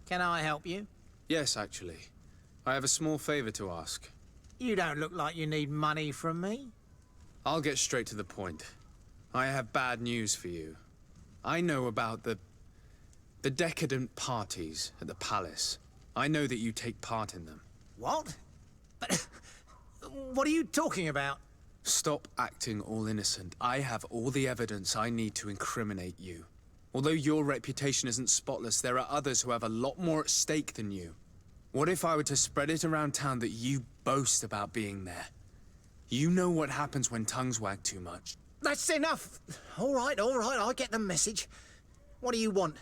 Can I help you? Yes, actually. I have a small favor to ask. You don't look like you need money from me. I'll get straight to the point. I have bad news for you. I know about the decadent parties at the palace. I know that you take part in them. What? But what are you talking about? Stop acting all innocent. I have all the evidence I need to incriminate you. Although your reputation isn't spotless, there are others who have a lot more at stake than you. What if I were to spread it around town that you boast about being there? You know what happens when tongues wag too much. That's enough. All right, I get the message. What do you want?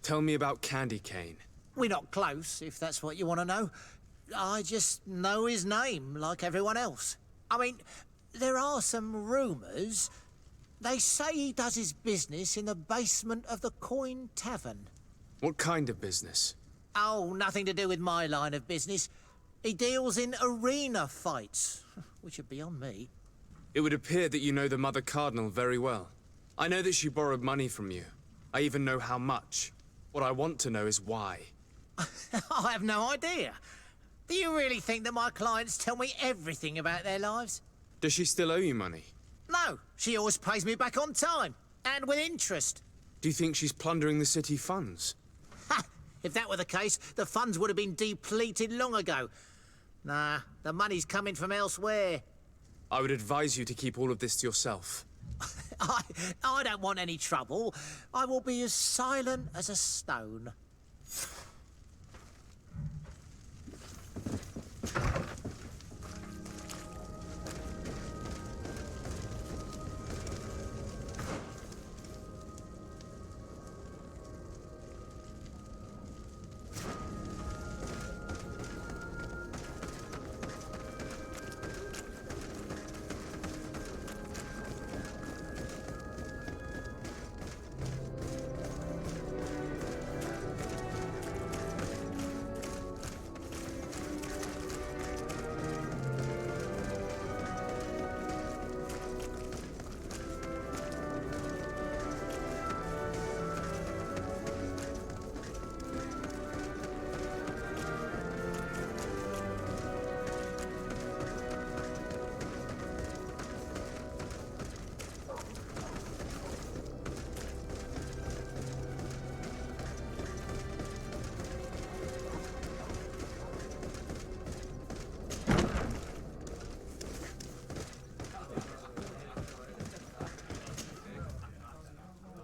Tell me about Candy Cane. We're not close, if that's what you want to know. I just know his name, like everyone else. I mean, there are some rumours. They say he does his business in the basement of the Coin Tavern. What kind of business? Oh, nothing to do with my line of business. He deals in arena fights, which are beyond me. It would appear that you know the Mother Cardinal very well. I know that she borrowed money from you. I even know how much. What I want to know is why. I have no idea. Do you really think that my clients tell me everything about their lives? Does she still owe you money? No, she always pays me back on time, and with interest. Do you think she's plundering the city funds? Ha! If that were the case, the funds would have been depleted long ago. Nah, the money's coming from elsewhere. I would advise you to keep all of this to yourself. I don't want any trouble. I will be as silent as a stone.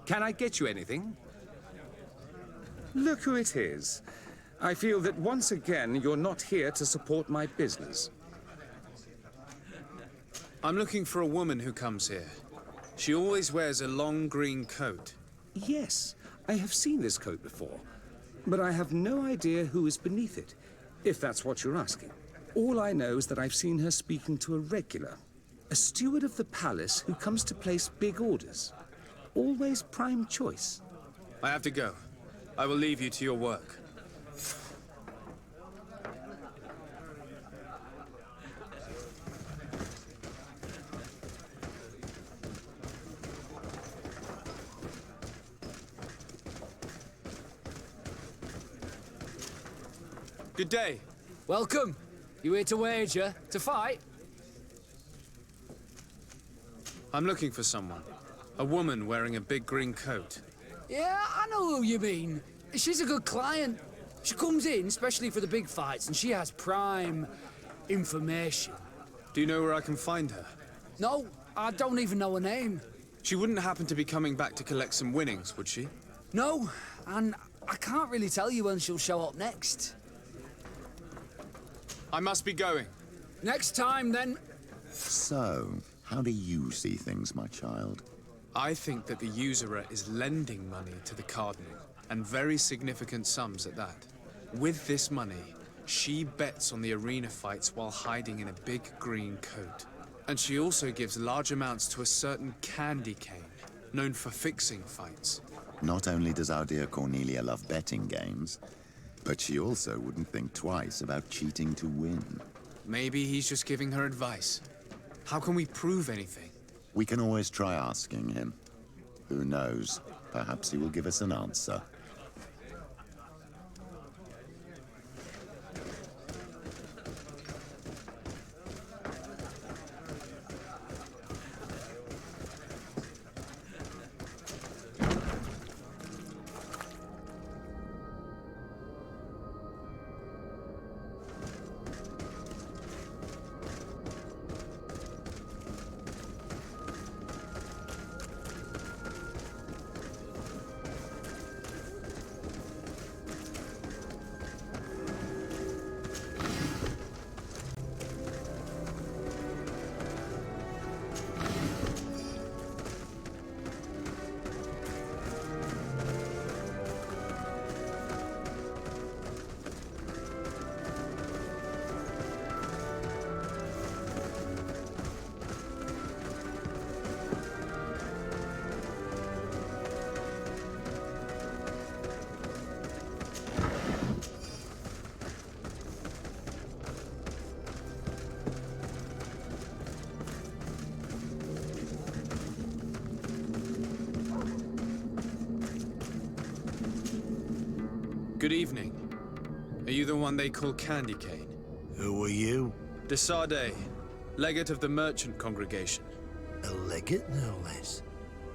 Can I get you anything? Look who it is. I feel that once again you're not here to support my business. I'm looking for a woman who comes here. She always wears a long green coat. Yes, I have seen this coat before, but I have no idea who is beneath it, if that's what you're asking. All I know is that I've seen her speaking to a regular, a steward of the palace who comes to place big orders. Always prime choice. I have to go. I will leave you to your work. Good day. Welcome. You here to wager? To fight? I'm looking for someone. A woman wearing a big green coat. Yeah, I know who you mean. She's a good client. She comes in, especially for the big fights, and she has prime information. Do you know where I can find her? No, I don't even know her name. She wouldn't happen to be coming back to collect some winnings, would she? No, and I can't really tell you when she'll show up next. I must be going. Next time, then. So, how do you see things, my child? I think that the usurer is lending money to the Cardinal, and very significant sums at that. With this money, she bets on the arena fights while hiding in a big green coat. And she also gives large amounts to a certain candy cane, known for fixing fights. Not only does our dear Cornelia love betting games, but she also wouldn't think twice about cheating to win. Maybe he's just giving her advice. How can we prove anything? We can always try asking him. Who knows? Perhaps he will give us an answer. Good evening. Are you the one they call Candy Cane? Who are you? De Sardet, legate of the merchant congregation. A legate, no less.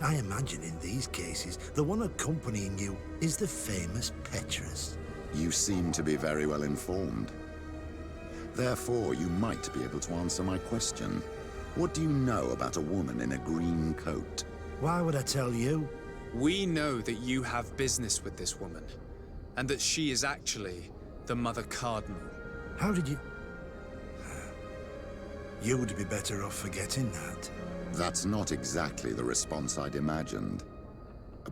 I imagine in these cases, the one accompanying you is the famous Petrus. You seem to be very well informed. Therefore, you might be able to answer my question. What do you know about a woman in a green coat? Why would I tell you? We know that you have business with this woman, and that she is actually the Mother Cardinal. How did you... You would be better off forgetting that. That's not exactly the response I'd imagined.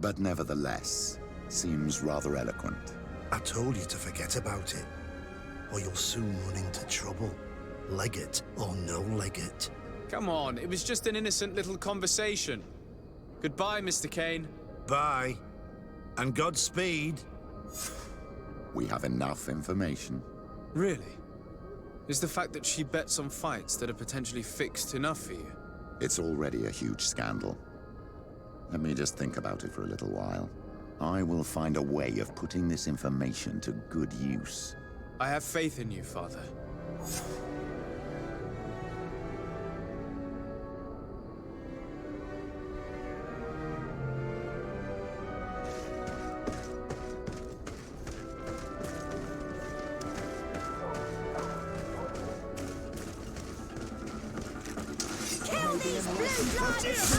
But nevertheless, seems rather eloquent. I told you to forget about it, or you'll soon run into trouble. Legate or no legate. Come on, it was just an innocent little conversation. Goodbye, Mr. Kane. Bye. And Godspeed. We have enough information. Really? Is the fact that she bets on fights that are potentially fixed enough for you? It's already a huge scandal. Let me just think about it for a little while. I will find a way of putting this information to good use. I have faith in you, Father. Kill these blue bloods!